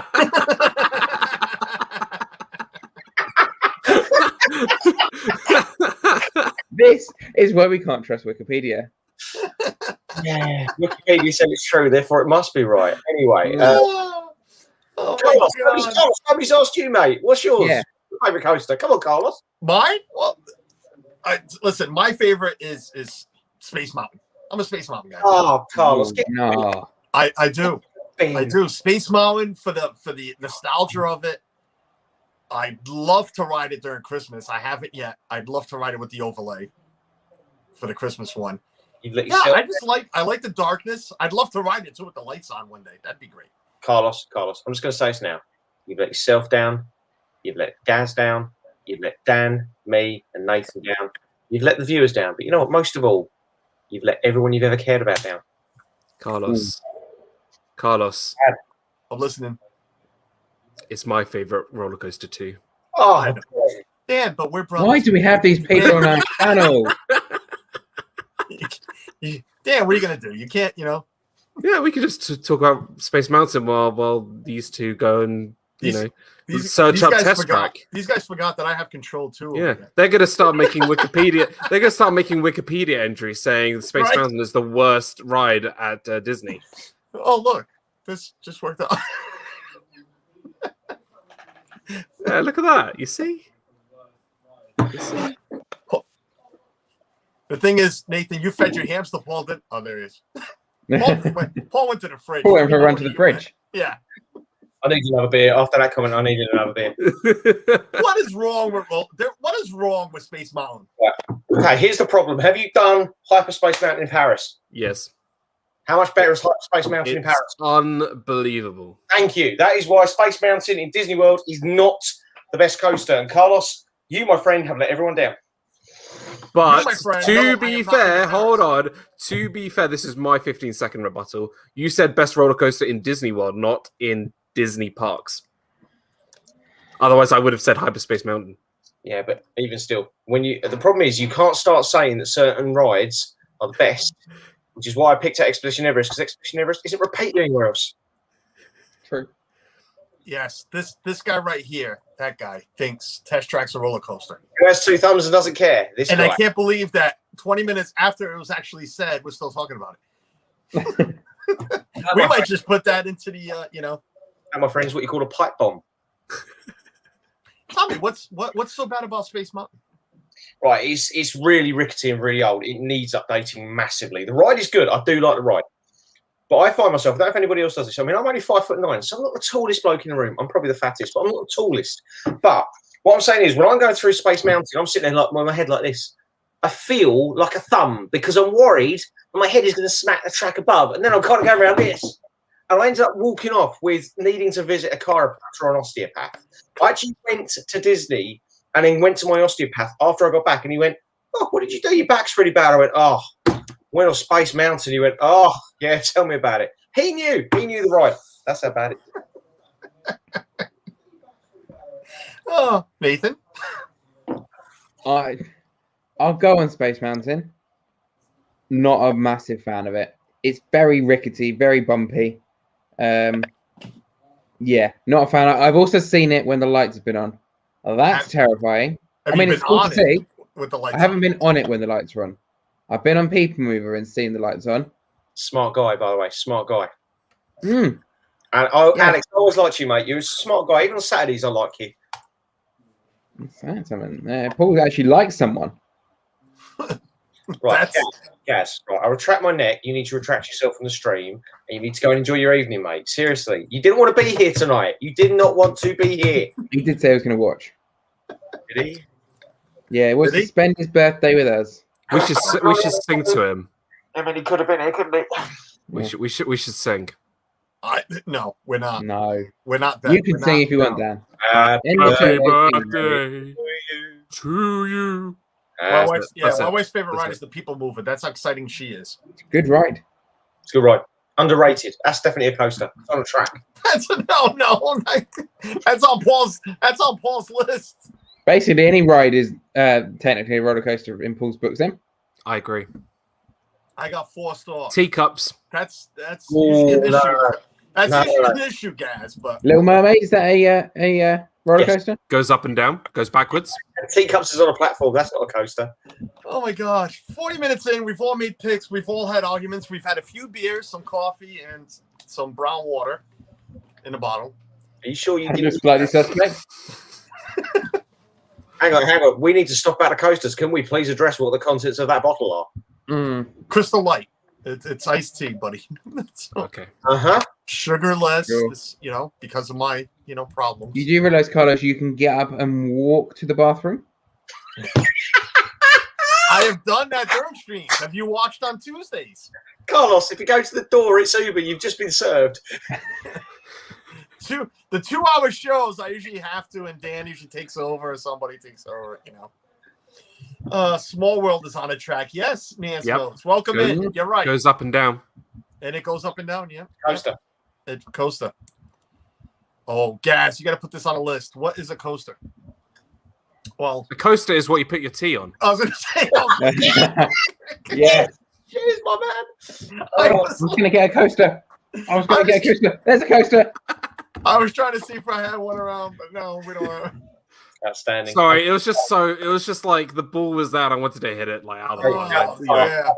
This is why we can't trust Wikipedia. Yeah, Wikipedia said it's true, therefore it must be right. Anyway, Carlos, nobody's asked you, mate. What's yours? Yeah. Your favorite coaster? Come on, Carlos. Mine? Well, listen. My favorite is Space Mountain. I'm a Space Mountain guy. Oh, Carlos, No. I do. I do. Space Mountain for the nostalgia of it. I'd love to ride it during Christmas. I haven't yet. I'd love to ride it with the overlay for the Christmas one. I like the darkness. I'd love to ride it too with the lights on one day. That'd be great. Carlos, I'm just going to say this now. You've let yourself down. You've let Gaz down. You've let Dan, me, and Nathan down. You've let the viewers down. But you know what? Most of all, you've let everyone you've ever cared about down. Carlos. I'm listening. It's my favorite roller coaster too. Oh, Dan, but we're brothers. Why do we have these people on our channel? Dan, what are you going to do? You can't, Yeah, we could just talk about Space Mountain while these two go and search up Test Track. These guys forgot that I have control too. Yeah, they're gonna start making Wikipedia. They're gonna start making Wikipedia entries saying Space Mountain is the worst ride at Disney. Oh look, this just worked out. Yeah, look at that. You see? The thing is, Nathan, you fed your hamster. Paul did. Oh, there he is. Paul went to the fridge. Paul went for a run to the fridge. Yeah. I need another beer. After that comment, I needed another beer. What is wrong with Space Mountain? Okay, here's the problem. Have you done Hyperspace Mountain in Paris? Yes. How much better is Hyperspace Mountain in Paris? Unbelievable. Thank you. That is why Space Mountain in Disney World is not the best coaster. And Carlos, you, my friend, have let everyone down. But to be fair, hold on. To be fair, this is my 15-second rebuttal. You said best roller coaster in Disney World, not in Disney parks. Otherwise, I would have said Hyperspace Mountain. Yeah, but even still, the problem is you can't start saying that certain rides are the best, which is why I picked out Expedition Everest, because Expedition Everest isn't repeated anywhere else. True. Yes, this guy right here, that guy thinks Test Track's a roller coaster. Who has two thumbs and doesn't care? This guy. I can't believe that 20 minutes after it was actually said, we're still talking about it. We might just put that into the, And my friends, what you call a pipe bomb. Tell me, what's so bad about Space Mountain? Right, it's really rickety and really old. It needs updating massively. The ride is good. I do like the ride. But I find myself, I don't know if anybody else does this. I mean, I'm only 5'9", so I'm not the tallest bloke in the room. I'm probably the fattest, but I'm not the tallest. But what I'm saying is, when I'm going through Space Mountain, I'm sitting there with my head like this. I feel like a thumb because I'm worried that my head is going to smack the track above, and then I'm kind of going around this. And I ended up walking off with needing to visit a chiropractor or an osteopath. I actually went to Disney and then went to my osteopath after I got back, and he went, "Oh, what did you do? Your back's really bad." I went, "Oh, went on Space Mountain." He went, "Oh, yeah, tell me about it." He knew the ride. That's how bad it is. Oh, Nathan. I'll go on Space Mountain. Not a massive fan of it. It's very rickety, very bumpy. Yeah, not a fan. I've also seen it when the lights have been on. Oh, that's terrifying. I mean, it's cool to see. With the lights I haven't been on it when the lights are on. I've been on People Mover and seen the lights on. Smart guy, by the way. Smart guy. Mm. And Alex, I always liked you, mate. You're a smart guy. Even on Saturdays, I like you. Paul actually likes someone. Right, Gaz. Right, I retract my neck. You need to retract yourself from the stream, and you need to go and enjoy your evening, mate. Seriously, you didn't want to be here tonight. You did not want to be here. He did say he was going to watch. Did he? Yeah, he wants to spend his birthday with us. We should sing to him. I mean, he could have been here, couldn't he? We should sing. No, we're not. No, we're not. You can sing if you want, Dan. Happy birthday to you. My wife's, That's my it. wife's favorite That's ride it. is the People Mover. That's how exciting she is. Good ride. It's a good ride. Underrated. That's definitely a coaster. It's on a track. That's that's on Paul's list. Basically, any ride is technically a roller coaster in Paul's books. Then I agree. I got 4 stars. Teacups. That's usually an issue. No. That's No, usually no. an issue, guys. But Little Mermaid, is that a roller Yes. coaster? Goes up and down. Goes backwards. Teacups is on a platform. That's not a coaster. oh my gosh, 40 minutes in, we've all made picks. We've all had arguments. We've had a few beers, some coffee, and some brown water in a bottle. Are you sure you I'm didn't? just slightly suspect. Hang on. We need to stop out of coasters. Can we please address what the contents of that bottle are? Crystal Light. It's iced tea, buddy. So, Okay. sugarless, Sure. because of my, problems. You do realize, Carlos, you can get up and walk to the bathroom? I have done that during streams. Have you watched on Tuesdays? Carlos, if you go to the door, it's Uber. You've just been served. The 2-hour shows, I usually have to, and Dan usually takes over, or somebody takes over, Small World is on a track. Yes, Nancy. Yep. Welcome Good. in. You're right. Goes up and down. And it goes up and down, yeah. Coaster. It's coaster. Oh, Gaz, you got to put this on a list. What is a coaster? Well, A coaster is what you put your tea on. I was going to say. Yeah. Cheers, my man. I was going to get a coaster. There's a coaster. I was trying to see if I had one around, but no, we don't. Outstanding. Sorry, it was just like the ball was there and I wanted to hit it like out of the Oh, way. yeah.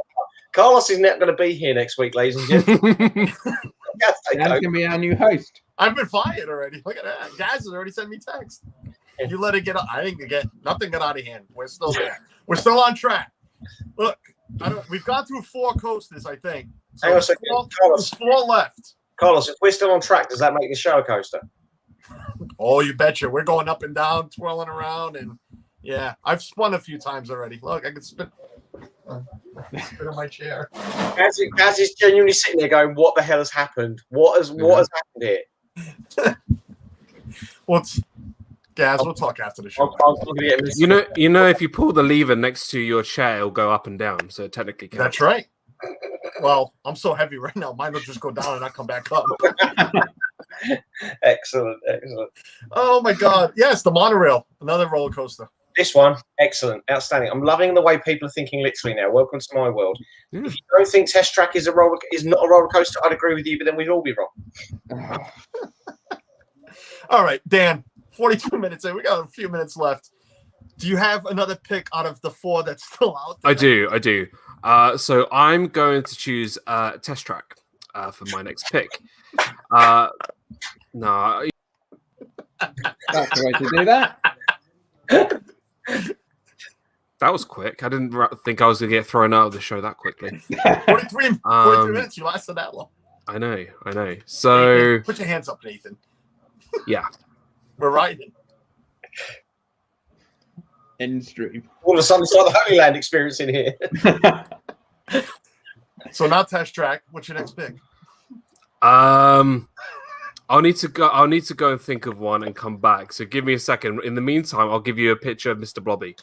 Carlos is not going to be here next week, ladies and gentlemen. Yes, That's going to be our new host. I've been fired already. Look at that. Gaz has already sent me text. You let it get up. I didn't get nothing got out of hand. We're still there. We're still on track. Look, we've gone through 4 coasters, I think. So Hang on a second. there's 4 left. Carlos, if we're still on track, does that make the show a coaster? Oh, you betcha. We're going up and down, twirling around, and yeah, I've spun a few times already. Look, I can spin. Spin on my chair. Gaz is genuinely sitting there going, "What the hell has happened? What has happened here?" Gaz, we'll talk after the show. You know, if you pull the lever next to your chair, it'll go up and down. So it technically counts. That's right. Well, I'm so heavy right now. Mine will just go down and not come back up. Excellent. Oh my God! Yes, the monorail, another roller coaster. This one, excellent, outstanding. I'm loving the way people are thinking literally now. Welcome to my world. Yeah. If you don't think Test Track is not a roller coaster, I'd agree with you, but then we'd all be wrong. All right, Dan. 42 minutes in. We got a few minutes left. Do you have another pick out of the 4 that's still out there? I do. So I'm going to choose Test Track for my next pick. No. That's the way to do that. That was quick. I didn't think I was going to get thrown out of the show that quickly. 43 minutes. You lasted that long. I know. So, Nathan, put your hands up, Nathan. yeah. We're riding. End stream. All of a sudden, it's like the Holy Land experience in here. So now Test Track. What's your next pick? I'll need to go and think of one and come back. So give me a second. In the meantime, I'll give you a picture of Mr. Blobby.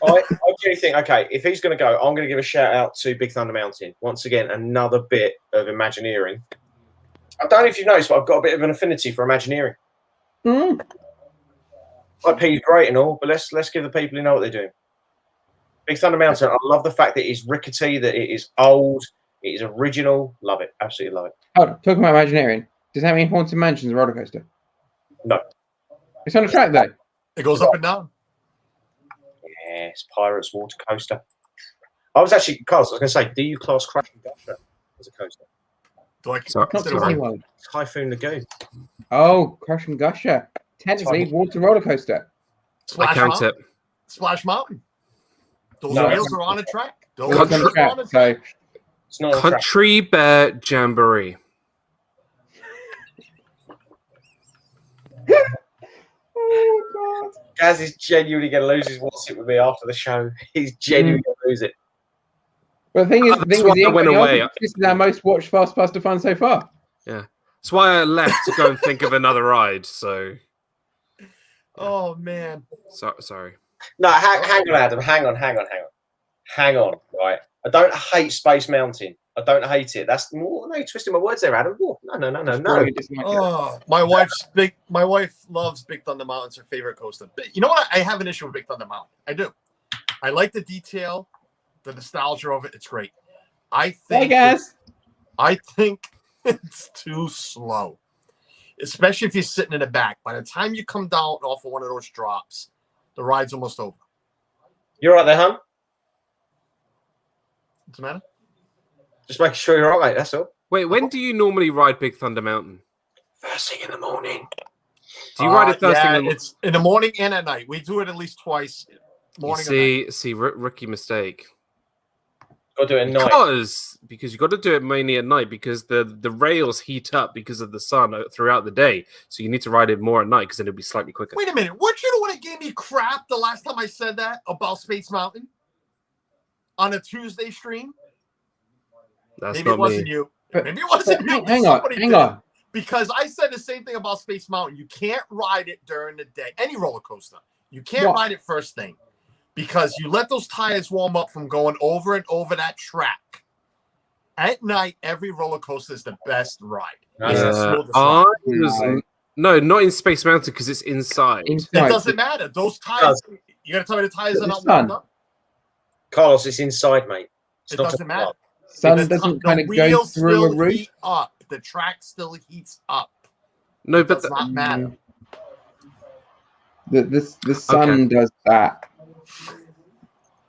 I do think, okay, if he's going to go, I'm going to give a shout out to Big Thunder Mountain. Once again, another bit of Imagineering. I don't know if you've noticed, but I've got a bit of an affinity for Imagineering. IP's great and all, but let's give the people who know what they're doing. Big Thunder Mountain, I love the fact that it is rickety, that it is old, it is original. Love it. Absolutely love it. Oh, talking about Imagineering, does that mean Haunted Mansion's a roller coaster? No. It's on a track, though. It goes up and down. Yes, Pirates Water Coaster. I was actually, Carlos, I was going to say, do you class Crash and Gusher as a coaster? Do I Sorry. Not consider Disney it? World. Typhoon Lagoon. Oh, Crush and Gusher. Technically, water roller coaster. I count it. Splash Mountain. Those No. wheels are on a track. Those It's on wheels a are track, on a so It's not a track. Country Bear Jamboree. oh, God. Gaz is genuinely going to lose his what's it with me after the show. He's genuinely going to lose it. Well, the thing is, That's why I went away. This is our most watched FastPass to Fun so far. That's why I left to go and think of another ride. So Oh man. Sorry. No, hang on, Adam. Hang on. Right. I don't hate Space Mountain. I don't hate it. That's more. No, you're twisting my words there, Adam. Oh, no. Oh, my wife loves Big Thunder Mountain. It's her favorite coaster. But you know what? I have an issue with Big Thunder Mountain. I do. I like the detail, the nostalgia of it. It's great. I think it's too slow, especially if you're sitting in the back. By the time you come down off of one of those drops, the ride's almost over. You're right there, hon? What's the matter? Just making sure you're all right, that's all. Wait, when do you normally ride Big Thunder Mountain? First thing in the morning. Do you ride it first thing in the morning? It's in the morning and at night. We do it at least twice. Morning Rookie mistake. Got to do it at night. Because you got to do it mainly at night because the rails heat up because of the sun throughout the day. So you need to ride it more at night because then it'll be slightly quicker. Wait a minute. Weren't you the one that gave me crap the last time I said that about Space Mountain on a Tuesday stream? Maybe it wasn't you. Maybe it wasn't you. Hang on. Because I said the same thing about Space Mountain. You can't ride it during the day. Any roller coaster. You can't ride it first thing. Because you let those tires warm up from going over and over that track. At night, every roller coaster is the best ride. No, not in Space Mountain because it's inside. It doesn't matter. Those tires, you got to tell me the tires are not warmed up? Carlos, it's inside, mate. It doesn't matter. Sun doesn't kind of go through a roof. Heat up. The track still heats up. No, but it does not matter. The sun does that.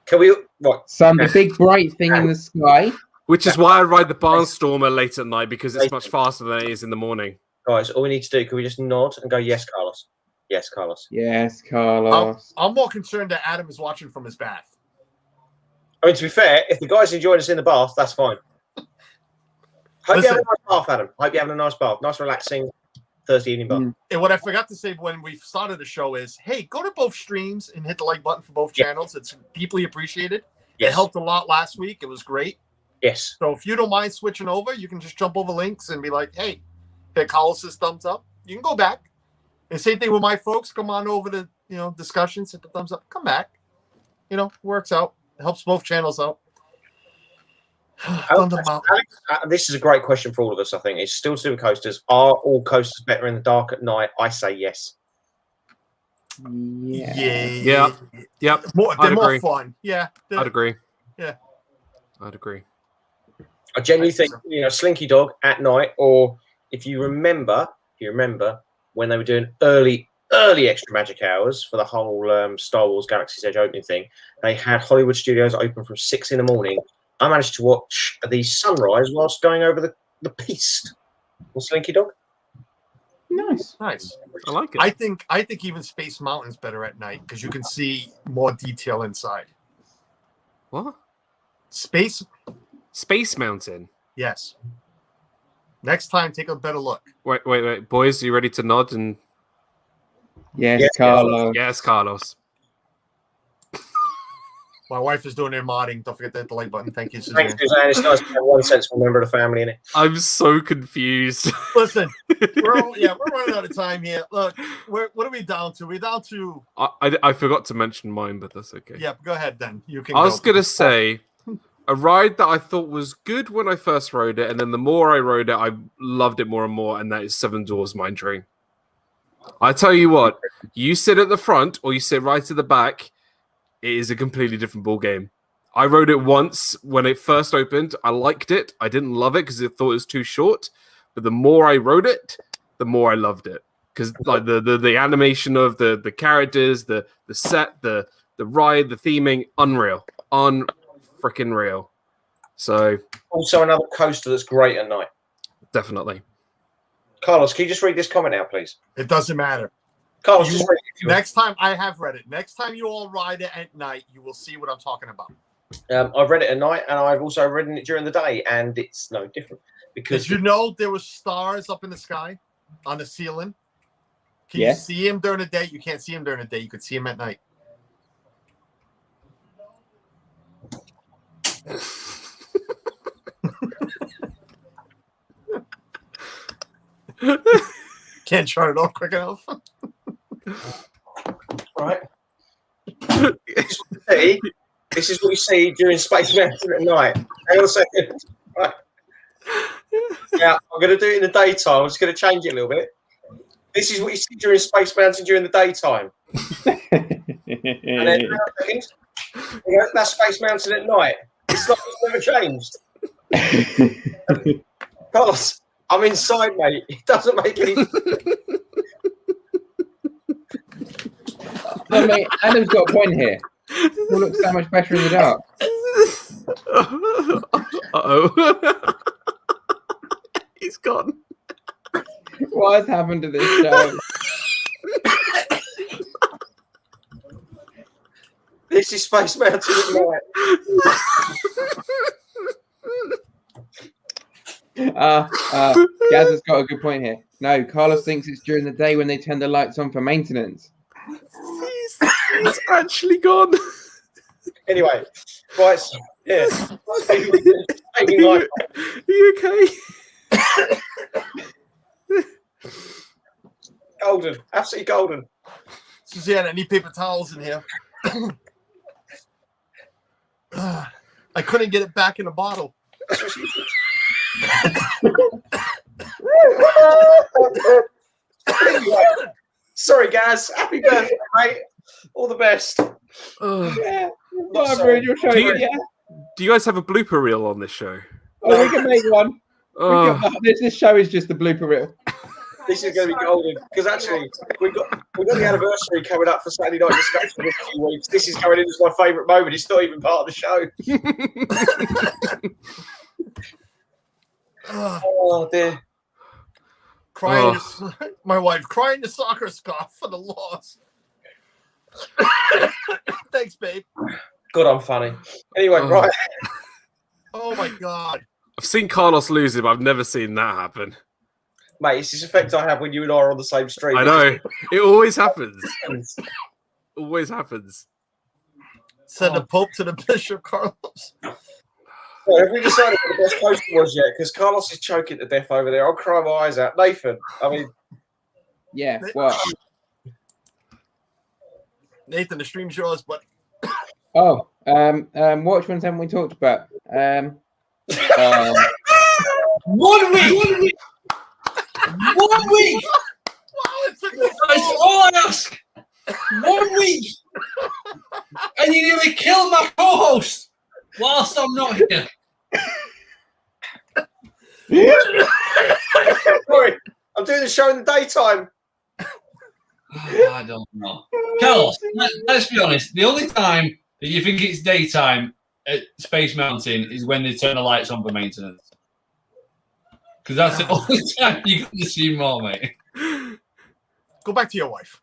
Can we what? Sun, the big bright thing in the sky. Which is why I ride the Barnstormer late at night because it's much faster than it is in the morning. Guys, all we need to do, can we just nod and go, yes, Carlos? Yes, Carlos. Yes, Carlos. I'm more concerned that Adam is watching from his bath. I mean, to be fair, if the guys enjoying us in the bath, that's fine. Hope you have a nice bath, Adam. Hope you're having a nice bath. Nice, relaxing Thursday evening bath. And what I forgot to say when we started the show is, hey, go to both streams and hit the like button for both channels. It's deeply appreciated. Yes. It helped a lot last week. It was great. Yes. So if you don't mind switching over, you can just jump over links and be like, hey, hit Carlos's thumbs up. You can go back. And same thing with my folks. Come on over to, discussions, hit the thumbs up. Come back. Works out. It helps both channels out. This is a great question for all of us, I think. It's still to do with coasters. Are all coasters better in the dark at night? I say yes. Yeah. Yep. They're more fun. Yeah. I'd agree. Yeah. I'd agree. I genuinely think, Slinky Dog at night, or if you remember when they were doing early extra magic hours for the whole Star Wars Galaxy's Edge opening thing, they had Hollywood Studios open from 6 a.m. I managed to watch the sunrise whilst going over the piste on Slinky Dog. Nice. I like it. I think even Space Mountain's better at night because you can see more detail inside. What? Space Mountain. Yes. Next time, take a better look. Wait, boys, are you ready to nod and? Yes, Carlos. Yes, Carlos. My wife is doing their modding. Don't forget to hit the like button. Thank you, Suzanne. Thanks, Suzanne. It's nice to have one sensible member of the family in it. I'm so confused. Listen, we're running out of time here. Look, what are we down to? We're down to. I forgot to mention mine, but that's okay. Yeah, go ahead then. You can. I was gonna say a ride that I thought was good when I first rode it, and then the more I rode it, I loved it more and more, and that is Seven Dwarfs Mine Train. I tell you what, you sit at the front or you sit right at the back, it is a completely different ball game. I rode it once when it first opened. I liked it. I didn't love it because I thought it was too short. But the more I rode it, the more I loved it. Because like the animation of the characters, the set, the ride, the theming, unreal. Freaking real. So also another coaster that's great at night. Definitely. Carlos, can you just read this comment out, please? It doesn't matter. Carlos, just read it. Next time, I have read it. Next time you all ride it at night, you will see what I'm talking about. I've read it at night, and I've also ridden it during the day, and it's no different. Because did you know there were stars up in the sky on the ceiling? Can you see them during the day? You can't see them during the day. You could see them at night. Can't chart it off quick enough. Ready? This is what you see during Space Mountain at night. Hang on a second. Right. Now, I'm going to do it in the daytime. I'm just going to change it a little bit. This is what you see during Space Mountain during the daytime. And then, that's Space Mountain at night. It's never changed. Carlos, I'm inside, mate. It doesn't make any sense. I mean, Adam's got a point here. It looks so much better in the dark. Uh-oh. He's gone. What has happened to this show? This is Space Mountain at night. Gaz has got a good point here. No, Carlos thinks it's during the day when they turn the lights on for maintenance. He's actually gone. Anyway, right, so, yeah. Are you okay? Golden, absolutely golden. Suzanne, I need paper towels in here. I couldn't get it back in the bottle. Sorry, guys. Happy birthday, mate. All the best. Yeah, your show, do you guys have a blooper reel on this show? Oh, we can make one. This show is just the blooper reel. This is going to be golden because actually we've got the anniversary coming up for Saturday Night Discussions in a few weeks. This is going in as my favourite moment. It's not even part of the show. Oh dear. Crying, my wife crying the soccer scarf for the loss. Thanks, babe. God, I'm funny. Anyway, right. Oh my God. I've seen Carlos lose it, but I've never seen that happen. Mate, it's this effect I have when you and I are on the same stream. I know. It always happens. Always happens. Send the Pope to the Bishop, Carlos. So have we decided what the best poster was yet? Because Carlos is choking to death over there. I'll cry my eyes out. Nathan, I mean... Yeah, what? Nathan, the stream's yours, but... Oh, which ones haven't we talked about? 1 week! 1 week! Wow, it took this That's all I ask. 1 week! And you nearly killed my co-host whilst I'm not here. Sorry, I'm doing the show in the daytime. I don't know. Carlos, let's be honest. The only time that you think it's daytime at Space Mountain is when they turn the lights on for maintenance. Because that's the only time you can see more, mate. Go back to your wife.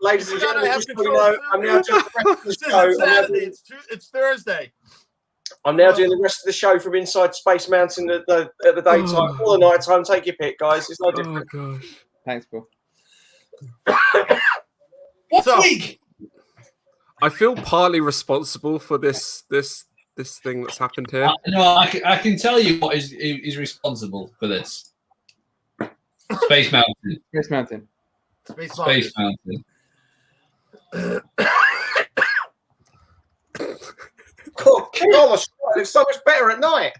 Ladies and God, I gentlemen, have just so you control. know, I'm now doing the rest of the This show. isn't Saturday. It's Thursday. I'm now doing the rest of the show from inside Space Mountain at the daytime or the night time. Take your pick, guys. It's no different. Oh gosh. Thanks, Paul. What So- week? I feel partly responsible for this thing that's happened here. No, I can tell you what is responsible for this. Space Mountain. Space Mountain. Space Mountain. Oh, Carlos, it's so much better at night.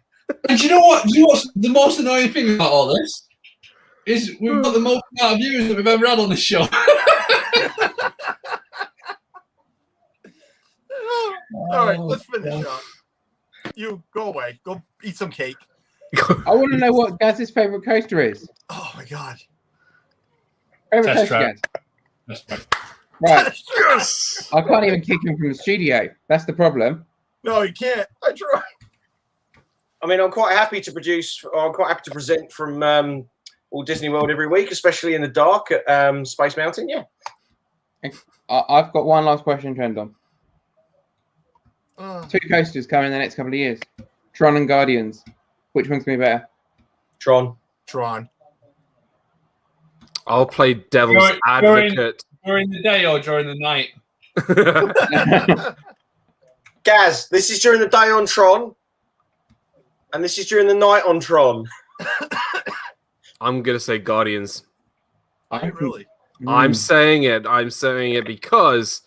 And do you know what? Do you know what's the most annoying thing about all this? Is we've got the most amount of viewers that we've ever had on this show. All right, let's finish up. You go away. Go eat some cake. I want to know what Gaz's favorite coaster is. Oh my God. Favorite Test coaster, track. Gaz. That's right. Right. Yes. I can't even kick him from the studio. That's the problem. No, you can't. I tried. I mean, I'm quite happy to present from Walt Disney World every week, especially in the dark at Space Mountain. Yeah. I've got one last question, Trendon. Oh. 2 coasters coming in the next couple of years. Tron and Guardians. Which one's going to be better? Tron. I'll play devil's advocate. During the day or during the night? Gaz, this is during the day on Tron, and this is during the night on Tron. I'm gonna say Guardians. Really? I'm saying it. I'm saying it because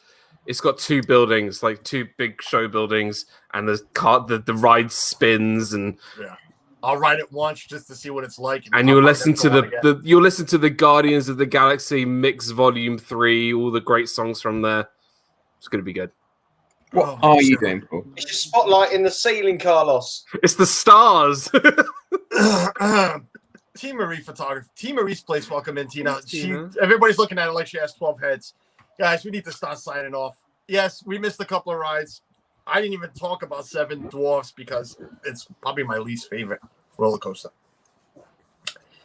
it's got two buildings, like two big show buildings, and the ride spins, and I'll ride it once just to see what it's like, and you'll listen to the Guardians of the Galaxy Mix Volume 3, all the great songs from there. It's gonna be good. What are you doing, Paul? It's your spotlight in the ceiling, Carlos. It's the stars. Team Marie photography. Team Marie's place. Welcome in, Tina. Tina. Everybody's looking at it like she has 12 heads. Guys, we need to start signing off. Yes, we missed a couple of rides. I didn't even talk about Seven Dwarfs because it's probably my least favorite roller coaster.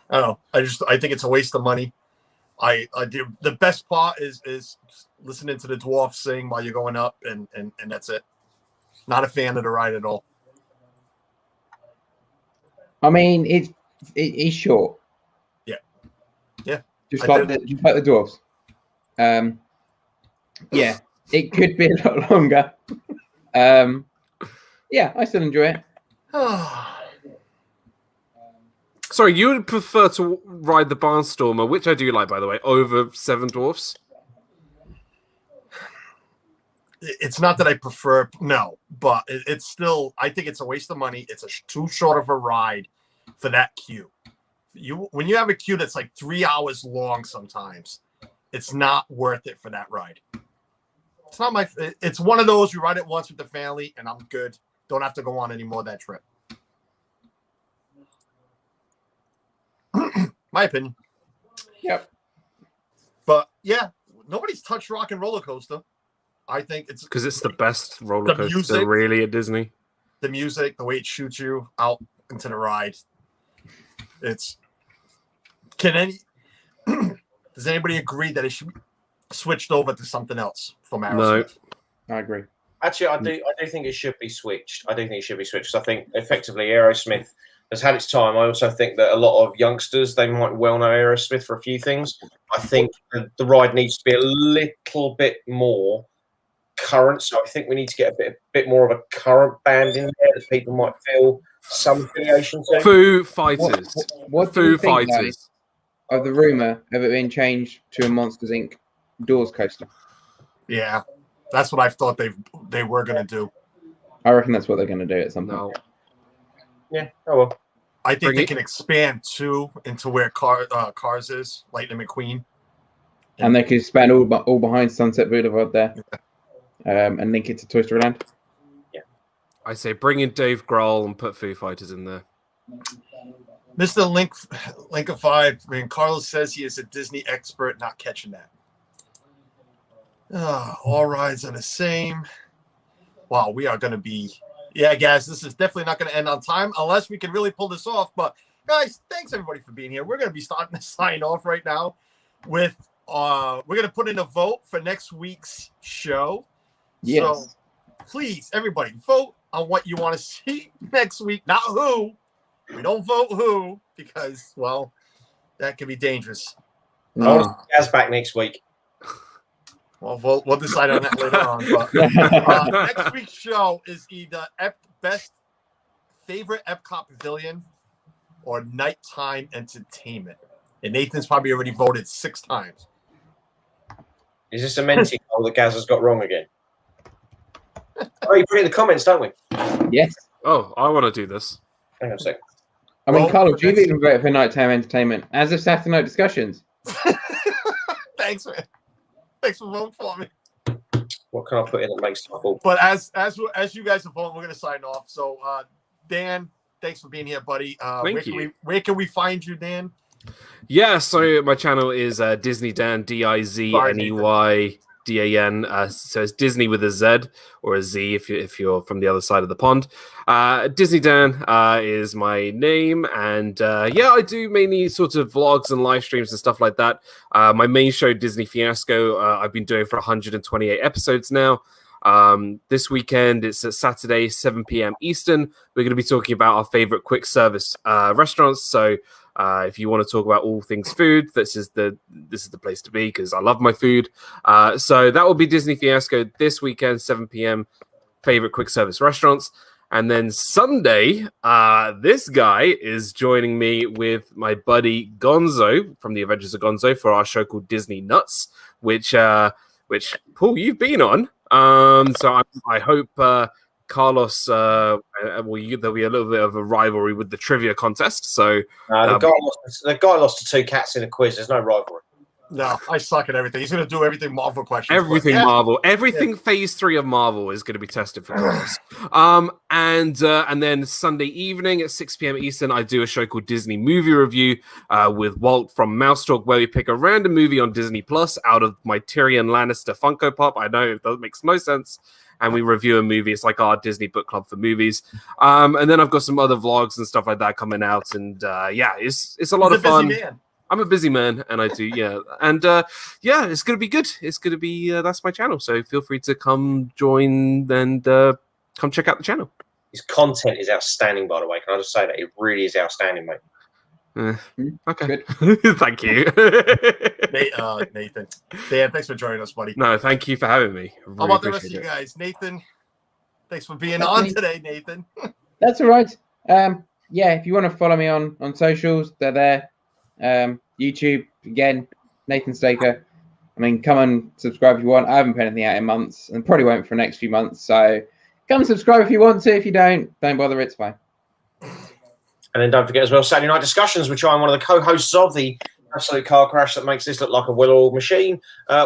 I don't know. I think it's a waste of money. I do. The best part is listening to the dwarfs sing while you're going up, and that's it. Not a fan of the ride at all. I mean, it's short. Yeah. Just like the dwarves. Yeah, it could be a lot longer. Yeah, I still enjoy it. Sorry, you would prefer to ride the Barnstormer, which I do like, by the way, over Seven Dwarfs? It's not that I prefer, no, but it's still, I think it's a waste of money. It's too short of a ride for that queue. When you have a queue that's like 3 hours long sometimes, it's not worth it for that ride. It's one of those, you ride it once with the family and I'm good. Don't have to go on anymore that trip. My opinion. Yep. But yeah, nobody's touched Rock and Roller Coaster. I think it's because it's the best roller coaster really at Disney. The music, the way it shoots you out into the ride. Does anybody agree that it should be switched over to something else from Aerosmith? No, I agree. Actually, I do think it should be switched. I think effectively Aerosmith has had its time. I also think that a lot of youngsters, they might well know Aerosmith for a few things. I think the ride needs to be a little bit more current. So I think we need to get a bit more of a current band in there that people might feel some affiliation to. Foo Fighters. What do you think, guys, of the rumor of it being changed to a Monsters Inc. Doors coaster? Yeah, that's what I thought they were going to do. I reckon that's what they're going to do at some point. Yeah. Oh well. I think they can expand too into where Cars is, Lightning McQueen, and they can expand all behind Sunset Boulevard there, and link it to Toy Story Land. Yeah, I say bring in Dave Grohl and put Foo Fighters in there. Mr. Linkified. I mean, Carlos says he is a Disney expert. Not catching that. All rides are the same. Wow, we are going to be. Yeah, guys, this is definitely not going to end on time unless we can really pull this off. But, guys, thanks, everybody, for being here. We're going to be starting to sign off right now with we're going to put in a vote for next week's show. Yes. So, please, everybody, vote on what you want to see next week. Not who. We don't vote who because, well, that could be dangerous. Gaz back next week. Well, we'll decide on that later on. But next week's show is either best favorite Epcot pavilion or nighttime entertainment. And Nathan's probably already voted 6 times. Is this a Menti goal that Gaz has got wrong again? Oh, you put it in the comments, don't we? Yes. Oh, I want to do this. Hang on a sec. I mean, Carlos, you've even voted for nighttime entertainment as of Saturday Night Discussions. Thanks, man. Thanks for voting for me. What can I put in that makes my fault? But as you guys are voting, we're going to sign off. So, Dan, thanks for being here, buddy. Thank you. Where can we find you, Dan? Yeah, so my channel is Disney Dan, DIZNEY DAN. So it's Disney with a Z or a Z if you're from the other side of the pond. Disney Dan is my name, and yeah, I do mainly sort of vlogs and live streams and stuff like that. My main show, Disney Fiasco, I've been doing for 128 episodes now. This weekend, it's a Saturday, 7 p.m. Eastern. We're going to be talking about our favorite quick service restaurants. So if you want to talk about all things food, this is the place to be because I love my food. So that will be Disney Fiasco this weekend, 7 p.m. Favorite quick service restaurants. And then Sunday, this guy is joining me with my buddy Gonzo from the Adventures of Gonzo for our show called Disney Nuts, which Paul, you've been on. So I hope Carlos, there'll be a little bit of a rivalry with the trivia contest. So the guy lost to two cats in a quiz. There's no rivalry. No, I suck at everything. He's going to do everything Marvel questions. Everything Marvel. Everything Phase 3 of Marvel is going to be tested for Carlos. And then Sunday evening at 6 p.m. Eastern, I do a show called Disney Movie Review with Walt from Mouse Talk, where we pick a random movie on Disney Plus out of my Tyrion Lannister Funko Pop. I know that makes no sense. And we review a movie. It's like our Disney book club for movies. And then I've got some other vlogs and stuff like that coming out. And it's a lot of fun. Busy man. I'm a busy man, and I do, and it's gonna be good. It's gonna be that's my channel, so feel free to come join and come check out the channel. His content is outstanding, by the way. Can I just say that it really is outstanding, mate? Okay, thank you, Nathan. Dan, thanks for joining us, buddy. No, thank you for having me. Really How about the rest of you guys? Nathan, thanks for being on today, Nathan. That's all right. If you want to follow me on socials, they're there. YouTube again, Nathan Staker. I mean, come and subscribe if you want. I haven't put anything out in months, and probably won't for the next few months. So come subscribe if you want to. If you don't bother. It's fine. And then don't forget as well, Saturday Night Discussions, which I'm one of the co-hosts of, the absolute car crash that makes this look like a well-oiled machine.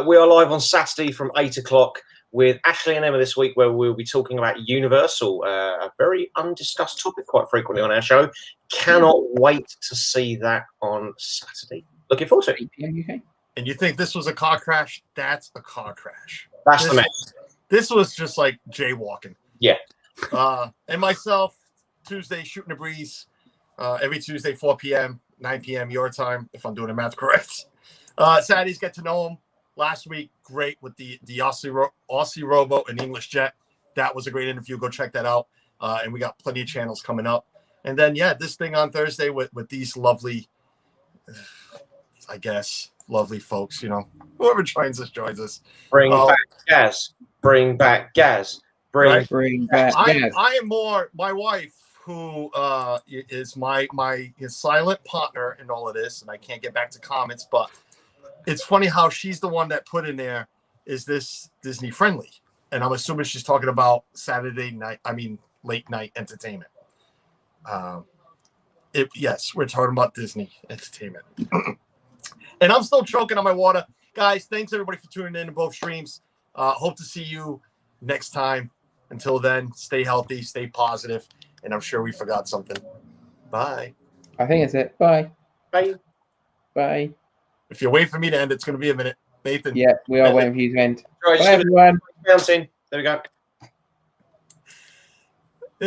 We are live on Saturday from 8 o'clock with Ashley and Emma this week, where we'll be talking about Universal, a very undiscussed topic quite frequently on our show. Cannot wait to see that on Saturday. Looking forward to it. And you think this was a car crash? That's a car crash. That's the mess. This was just like jaywalking. Yeah. And myself, Tuesday, Shooting the Breeze, every Tuesday, 4 p.m., 9 p.m. your time, if I'm doing the math correct. Saturdays, get to know him. Last week, great with the Aussie Robo and English Jet. That was a great interview. Go check that out. And we got plenty of channels coming up. And then, this thing on Thursday with these lovely, I guess, lovely folks, whoever joins us. Bring back Gaz. Bring back Gaz. Bring back Gaz. I am more my wife, who is my silent partner in all of this, and I can't get back to comments, but it's funny how she's the one that put in there, is this Disney friendly? And I'm assuming she's talking about late night entertainment. Yes, we're talking about Disney entertainment. And I'm still choking on my water. Guys, thanks everybody for tuning in to both streams. Hope to see you next time. Until then, stay healthy, stay positive, and I'm sure we forgot something. Bye. I think that's it. Bye. Bye. Bye. If you're waiting for me to end, it's going to be a minute. Nathan. Yeah, we are waiting for you to end. Right, bye, everyone. There we go.